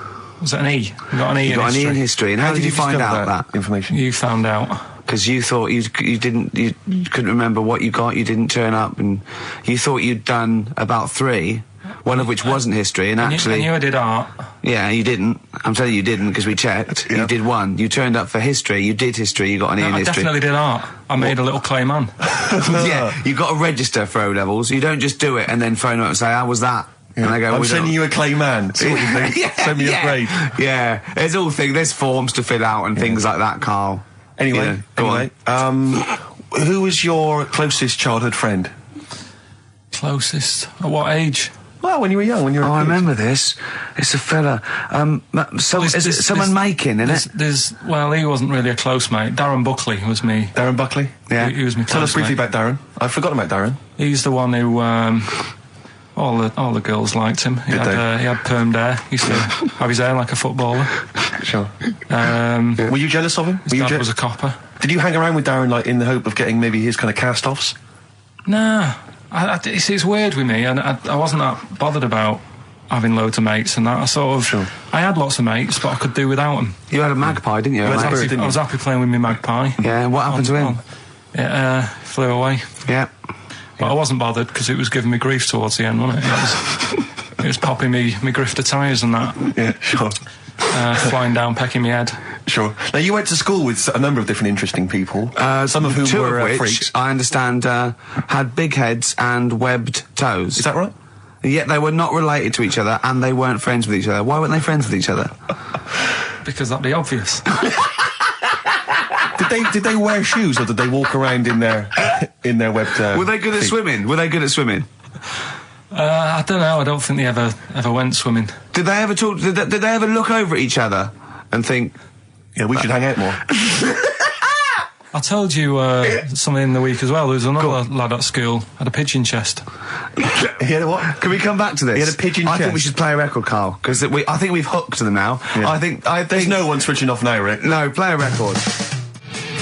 was it an E? I got an E. You got an E in history. And how did you find out that information? You found out because you thought you couldn't remember what you got. You didn't turn up, and you thought you'd done about 3, one of which wasn't history. And actually, I knew I did art. Yeah, you didn't. I'm telling you didn't because we checked. Yeah. You did 1. You turned up for history. You did history. You got an E in history. I definitely did art. I made a little clay man. Yeah, you got to register for O-levels. You don't just do it and then phone up and say, "How was that?" Yeah. And I go, I'm sending you a clay man. See what you think. Send me a grade. Yeah, there's forms to fill out and things like that, Karl. Anyway, who was your closest childhood friend? Closest? At what age? Well, when you were young, when you were a kid. I remember this. It's a fella. Is it someone making, isn't it? Well, he wasn't really a close mate. Darren Buckley was me. Darren Buckley? Yeah. He was me close Tell us briefly mate. about Darren. I've forgotten about Darren. He's the one who... all the girls liked him. He had permed hair. He used to have his hair like a footballer. Sure. Were you jealous of him? His dad was a copper. Did you hang around with Darren in the hope of getting maybe his kind of cast-offs? Nah. It's weird with me, and I wasn't that bothered about having loads of mates and that. I sort of... Sure. I had lots of mates, but I could do without them. You had a magpie, didn't you? I was happy playing with my magpie. Yeah, what happened to him? It flew away. Yeah. But I wasn't bothered because it was giving me grief towards the end, wasn't it? It was popping me grifter tyres and that. Yeah, sure. Flying down, pecking me head. Sure. Now, you went to school with a number of different interesting people, some of whom two were of which, freaks. I understand, had big heads and webbed toes. Is that right? Yet they were not related to each other, and they weren't friends with each other. Why weren't they friends with each other? Because that'd be obvious. Did they wear shoes, or did they walk around in their webbed? Were they good at feet? swimming? Were they good at swimming? I don't know. I don't think they ever went swimming. Did they ever talk? Did they ever look over at each other and think, Yeah, we should hang out more. I told you something in the week as well. There was another lad at school had a pigeon chest. He had a what? Can we come back to this? He had a pigeon I think chest. we should play a record, Carl, because I think we've hooked them now. Yeah. I think There's no one switching off now, Rick. No, play a record.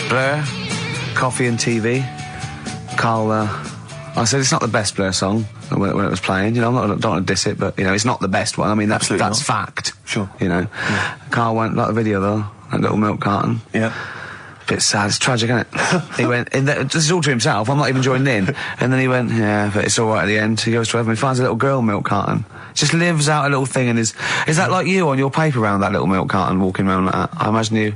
Blur, Coffee and TV. Carl, I said it's not the best Blur song when it was playing. You know, I don't want to diss it, but you know, it's not the best one. I mean, that's Absolutely not. fact. Sure. You know, Carl went like the video though, that little milk carton. Yeah. Bit sad, it's tragic, isn't it? He went, this is all to himself, I'm not even joining in. And then he went, yeah, but it's alright at the end. He goes to heaven, he finds a little girl milk carton. Just lives out a little thing and is that like you on your paper round, that little milk carton, walking around like that? I imagine you...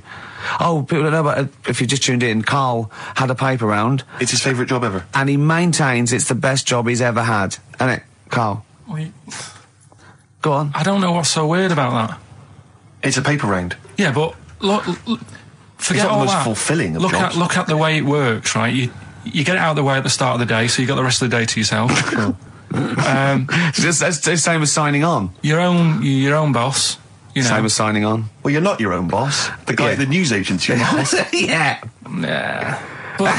Oh, people don't know about it. If you just tuned in, Karl had a paper round. It's his favourite job ever. And he maintains it's the best job he's ever had. Isn't it, Karl? Go on. I don't know what's so weird about that. It's a paper round. Yeah, but look, forget It's not all the most that. fulfilling of jobs. Look at the way it works, right? You get it out of the way at the start of the day, so you got the rest of the day to yourself. It's the same as signing on. You're your own boss. You know. Same as signing on. Well, you're not your own boss. The guy at the news agent's your boss. Yeah. Yeah. But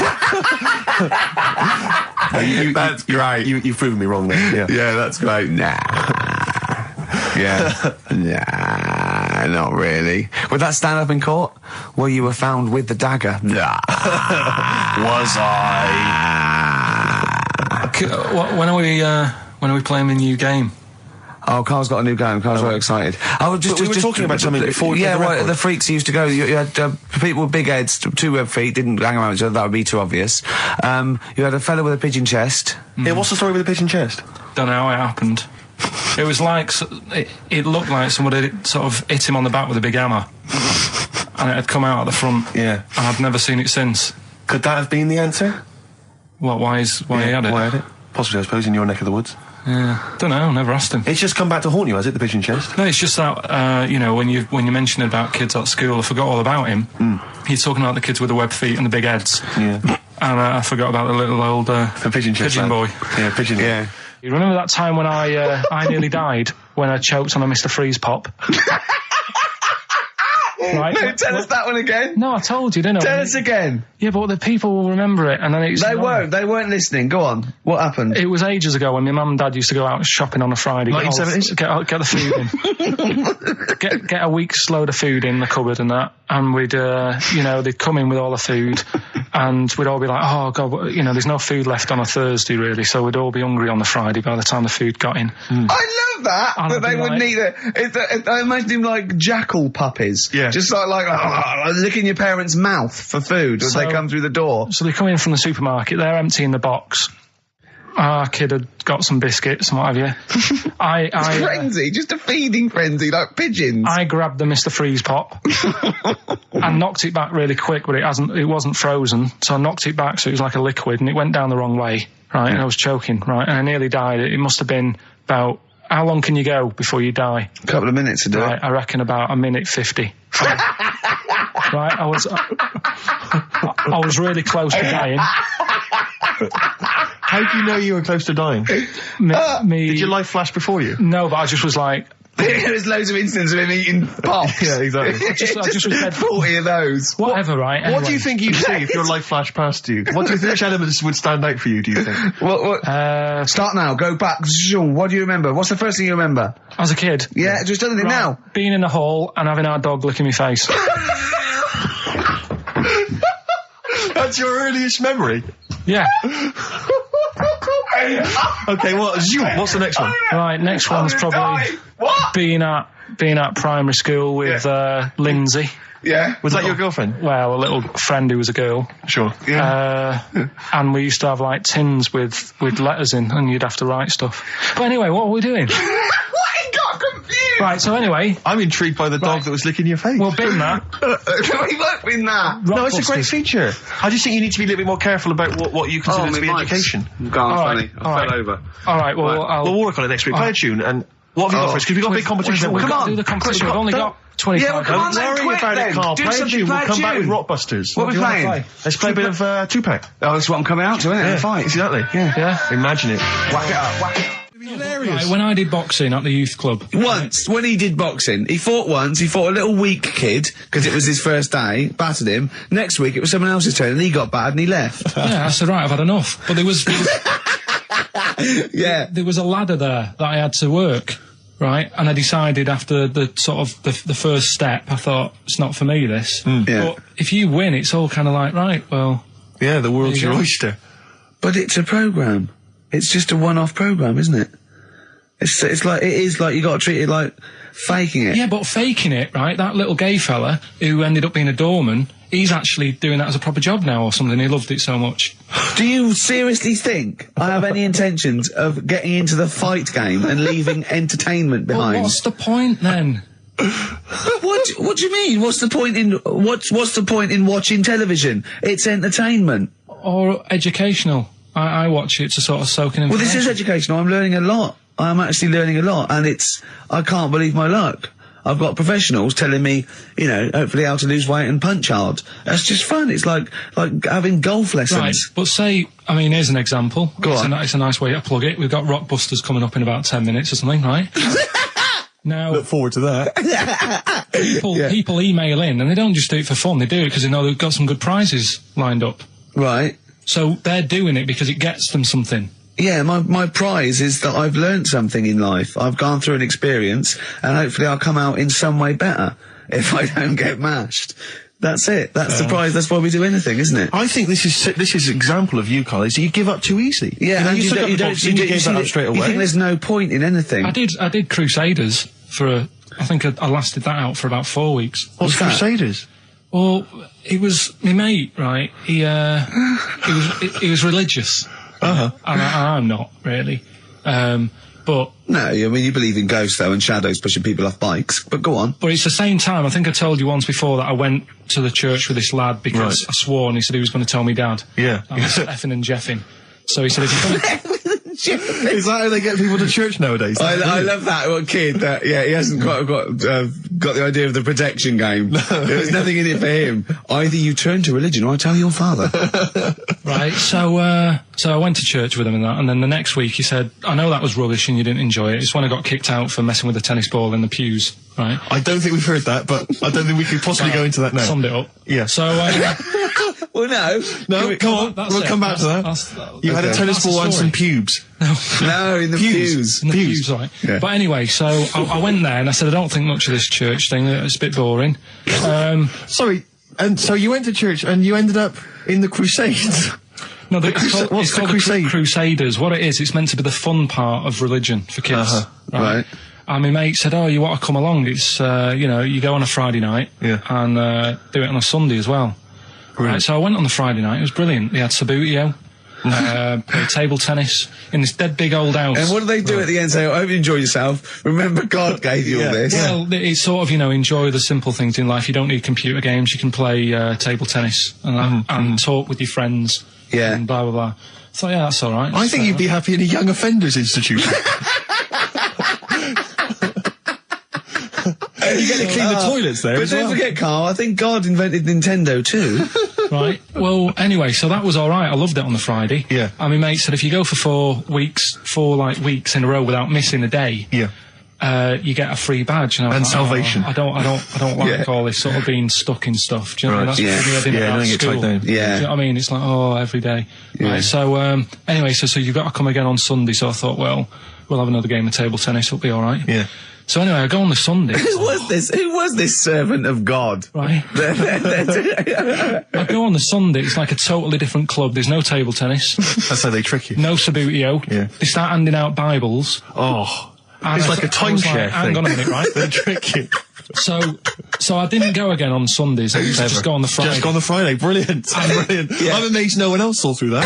That's great. You've proven me wrong there. Yeah. Yeah, that's great. Nah. Yeah. Nah, not really. Would that stand up in court? Where you were found with the dagger? Nah. Was I? when are we playing the new game? Oh, Carl's got a new game. Carl's very excited. But we were talking about something before we Yeah, played the well, record. the freaks used to go. You had people with big heads, two web feet, didn't hang around each other. That would be too obvious. You had a fella with a pigeon chest. Yeah, what's the story with the pigeon chest? Don't know how it happened. It was like it looked like somebody sort of hit him on the back with a big hammer, and it had come out at the front. Yeah. And I've never seen it since. Could that have been the answer? Why he had it? Why had it? Possibly, I suppose, in your neck of the woods. Yeah. Don't know. Never asked him. It's just come back to haunt you, has it, the pigeon chest? No, it's just that you know, when you mentioned about kids at school, I forgot all about him. He's talking about the kids with the webbed feet and the big heads. Yeah. And I forgot about the little old The pigeon chest. pigeon lad. boy. Yeah, pigeon. Yeah. You remember that time when I nearly died when I choked on a Mr. Freeze pop? Right? No, tell us that one again. No, I told you, didn't I? Tell us again. Yeah, but the people will remember it, and then it's... They weren't listening. Go on. What happened? It was ages ago when my mum and dad used to go out shopping on a Friday. 1970s? Get the food in. get a week's load of food in the cupboard and that, and we'd, they'd come in with all the food, and we'd all be like, oh, God, there's no food left on a Thursday, really, so we'd all be hungry on the Friday by the time the food got in. I love that. And That they wouldn't eat it. I imagine him like jackal puppies. Yeah. Just like licking your parents' mouth for food as they come through the door. So they come in from the supermarket, they're emptying the box. Our kid had got some biscuits and what have you. Frenzy, just a feeding frenzy, like pigeons. I grabbed the Mr. Freeze pop and knocked it back really quick, but it wasn't frozen, so I knocked it back so it was like a liquid, and it went down the wrong way, right, and I was choking, right, and I nearly died. It must have been about, how long can you go before you die? A couple of minutes to do Right, it. I reckon about a minute 50. Right, I was really close to dying. How do you know you were close to dying? Did your life flash before you? No, but I just was like... There's loads of instances of him eating pops. Yeah, exactly. I just was dead. 40 of those. Whatever, right? What do anyway. you think you'd see if your life flashed past you? What do you think, which elements would stand out for you, do you think? What? Start now, go back. What do you remember? What's the first thing you remember? As a kid. Yeah, just tell it now. Being in the hall and having our dog licking my face. That's your earliest memory? Yeah. Okay, what's the next one? Right, next one's probably being at being at primary school with Lindsay. Yeah. Was that your girlfriend? Well, a little friend who was a girl. Sure. And we used to have like tins with letters in, and you'd have to write stuff. But anyway, what were we doing? What? He got confused. Right, so anyway. I'm intrigued by the dog that was licking your face. Well, bin that. He won't win that. No, it's a great feature. I just think you need to be a little bit more careful about what you consider to be education. Go on, funny. I fell over. All right, well, We'll work on it next week. Play a tune, and what have you got for us? Because we've got a big competition. We've Come got to on. do the competition. We've only got 25 Yeah, well, come on, Don't then, worry quick, about then. it, Karl. Do Play a something, tune. play We'll a come back with tune. Rockbusters. What are we do you wanna playing? play? Let's play a bit of Tupac. Oh, that's what I'm coming out to, isn't it? Yeah, Fight. exactly. Yeah. Imagine it. Whack it up, whack it up. Right, when I did boxing at the youth club. Once, when he did boxing, he fought once, he fought a little weak kid, because it was his first day, battered him. Next week, it was someone else's turn, and he got battered and he left. Yeah, I said, right, I've had enough. But there was Yeah. there was a ladder there that I had to work, right? And I decided after the sort of the first step, I thought, it's not for me, this. Yeah. But if you win, it's all kind of like, right, well... Yeah, the world's There you your go. oyster. But it's a programme. It's just a one-off programme, isn't it? It's like, it is like, you gotta treat it like faking it. Yeah, but faking it, right? That little gay fella who ended up being a doorman, he's actually doing that as a proper job now or something. He loved it so much. Do you seriously think I have any intentions of getting into the fight game and leaving entertainment Well, behind? what's the point then? What do you mean? What's the point in what's the point in watching television? It's entertainment. Or educational? I watch it to sort of soak in Well, information. this is educational. I'm learning a lot. I'm actually learning a lot, and I can't believe my luck. I've got professionals telling me, you know, hopefully how to lose weight and punch hard. That's just fun. It's like having golf lessons. Right, but say, I mean, here's an example. Go on. It's a nice way to plug it. We've got Rockbusters coming up in about 10 minutes or something, right? Now, Look forward to that. people email in, and they don't just do it for fun. They do it because they know they've got some good prizes lined up. Right. So they're doing it because it gets them something. Yeah, my prize is that I've learned something in life. I've gone through an experience, and hopefully I'll come out in some way better if I don't get mashed. That's it. That's the prize. That's why we do anything, isn't it? I think this is an example of you, Karl, is you give up too easy. Yeah, and you took up the boxing, you gave that up straight You away. think there's no point in anything? I did Crusaders for I think I lasted that out for about 4 weeks. What's What's that? Crusaders? Well, it was my mate, right? He was religious, and I'm not really. But No, I mean, you believe in ghosts, though, and shadows pushing people off bikes. But go on. it's the same time. I think I told you once before that I went to the church with this lad because Right. I swore, and he said he was going to tell me dad. Yeah. I was effing and jeffing. So he said, if you're going Is that how they get people to church nowadays? I love that one kid that, he hasn't got the idea of the protection game. There's nothing in it for him. Either you turn to religion or I tell your father. Right, so I went to church with him and that, and then the next week he said, I know that was rubbish and you didn't enjoy it. It's when I got kicked out for messing with a tennis ball in the pews, right? I don't think we've heard that, but I don't think we could possibly go into that now. Summed it up. Yeah. So, Well, no. No, come on, that's we'll it. come back to that. You had a Okay. tennis That's the ball and story. some pubes. No, in the pews. in the pews, right? Yeah. But anyway, so I went there and I said, I don't think much of this church thing. It's a bit boring. Sorry, and so you went to church and you ended up in the Crusades. No, it's called, what's it's the called crusade? Crusaders. What it is, it's meant to be the fun part of religion for kids. Right. And my mate said, oh, you want to come along? It's, you go on a Friday night and do it on a Sunday as well. Right, so I went on the Friday night. It was brilliant. They had Sabutio, played table tennis in this dead big old house. And what do they do at the end? Say, I hope you enjoy yourself. Remember, God gave you all this. Well, it's sort of, enjoy the simple things in life. You don't need computer games. You can play table tennis and talk with your friends. Yeah. And blah, blah, blah. So, yeah, that's all right. I think you'd be happy in a young offenders institution. You get to clean the toilets there But as don't well. forget, Carl, I think God invented Nintendo too. Right. Well, anyway, so that was all right. I loved it on the Friday. Yeah. And my mate said if you go for 4 weeks in a row without missing a day, you get a free badge. And, I was And like, salvation. I don't like all this sort of being stuck in stuff. Do you know what I mean? That's Yeah. what I did Yeah, about don't get school. tied down. Do you know what I mean? It's like, every day. Right. So, anyway, so you've got to come again on Sunday. So I thought, well, we'll have another game of table tennis. It'll be all right. Yeah. So anyway, I go on the Sunday. Who was this servant of God? Right. I go on the Sunday. It's like a totally different club. There's no table tennis. That's how they trick you. No Sabutio. Yeah. They start handing out Bibles. Oh. And It's I like a I was timeshare like, hang thing. on a minute, right? They trick you. So I didn't go again on Sundays. I used to just go on the Friday. Just go on the Friday. Brilliant. Brilliant. I'm amazed no one else saw through that.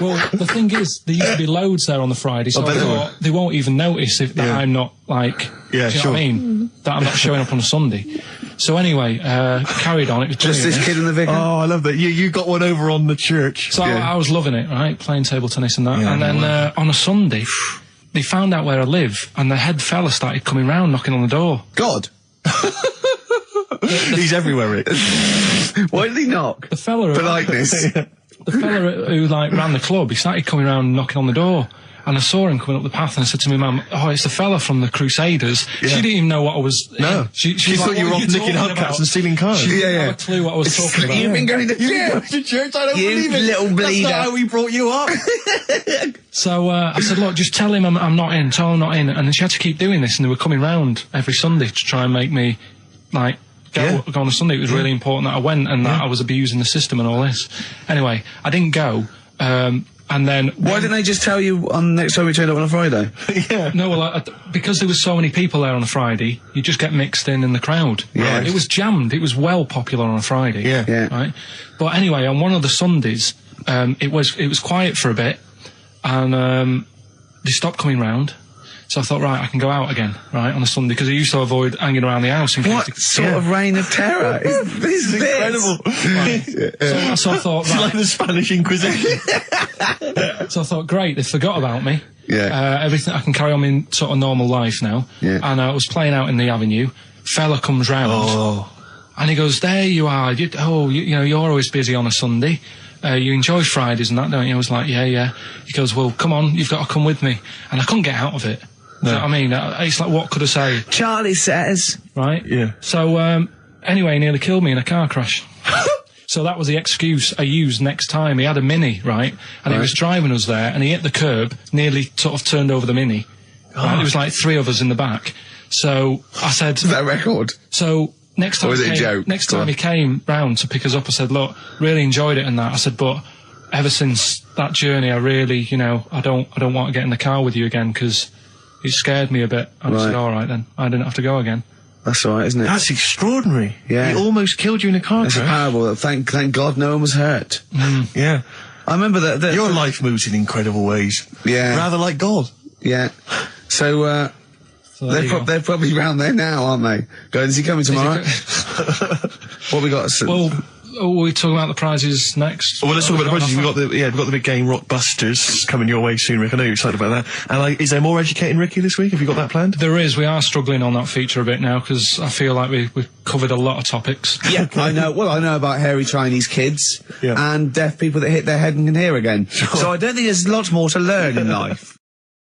Well, the thing is, there used to be loads there on the Friday, so I bet there thought they won't even notice if that Yeah. I'm not, like, Yeah, do you sure. know what I mean? That I'm not showing up on a Sunday. So anyway, carried on. It was Just brilliant. this kid and the vicar. Oh, I love that. You got one over on the church. So I was loving it, right? Playing table tennis and that. Yeah, and then on a Sunday, they found out where I live, and the head fella started coming round, knocking on the door. God. He's everywhere, Rick. Why did he knock? The fella, Politeness. the fella who like ran the club, he started coming round, knocking on the door. And I saw him coming up the path, and I said to my mum, "Oh, it's the fella from the Crusaders." Yeah. She didn't even know what I was. No. She She was thought like, you were "What off are nicking talking hubcaps about?" and stealing cars. She didn't have a clue what I was talking about. You've been going to You church. went to church? I don't You believe it. little bleeder. That's not how we brought you up. So I said, "Look, just tell him I'm not in. Tell him I'm not in." And then she had to keep doing this, and they were coming round every Sunday to try and make me, like, go on a Sunday. It was really important that I went, and that I was abusing the system and all this. Anyway, I didn't go. And then Why didn't they just tell you on next time we turned up on a Friday? Yeah. no, well, because there was so many people there on a Friday, you just get mixed in the crowd. Yeah. It was jammed. It was well popular on a Friday. Yeah. Yeah. Right. But anyway, on one of the Sundays, it was quiet for a bit, and they stopped coming round. So I thought, right, I can go out again, right, on a Sunday, because I used to avoid hanging around the house. What sort of reign of terror is this? Incredible. So I thought, It's right, like the Spanish Inquisition. so I thought, great, they forgot about me. Yeah. Everything, I can carry on in sort of normal life now. Yeah. And I was playing out in the avenue. Fella comes round. Oh. And he goes, "There you are. You know, you're always busy on a Sunday. You enjoy Fridays and that, don't you?" I was like, yeah. He goes, "Well, come on, you've got to come with me." And I couldn't get out of it. You know what I mean? It's like, what could I say? Charlie says. Right? Yeah. So, anyway, he nearly killed me in a car crash. So that was the excuse I used next time. He had a Mini, right? And he was driving us there, and he hit the curb, nearly sort of turned over the Mini. Right? There was like 3 of us in the back. So I said... That record. So next time, Or was it a joke? Next time he came round to pick us up, I said, "Look, really enjoyed it and that." I said, "But ever since that journey, I really, I don't want to get in the car with you again, because it scared me a bit." And I said, "All right then, I didn't have to go again." That's all right, isn't it? That's extraordinary. Yeah. He almost killed you in a car It's a crash. parable. Thank God no one was hurt. Yeah. I remember that. Your life moves in incredible ways. Yeah. Rather like God. Yeah. So, So there you go. they're probably round there now, aren't they? Going, is he coming tomorrow? What we got? Well, we're talking about the prizes next. Well, let's talk about the prizes. We've We've got the big game Rockbusters coming your way soon, Rick. I know you're excited about that. And is there more educating Ricky this week? Have you got that planned? There is. We are struggling on that feature a bit now, because I feel like we've covered a lot of topics. Yeah, I know. Well, I know about hairy Chinese kids Yeah. and deaf people that hit their head and can hear again. So I don't think there's lots more to learn in life.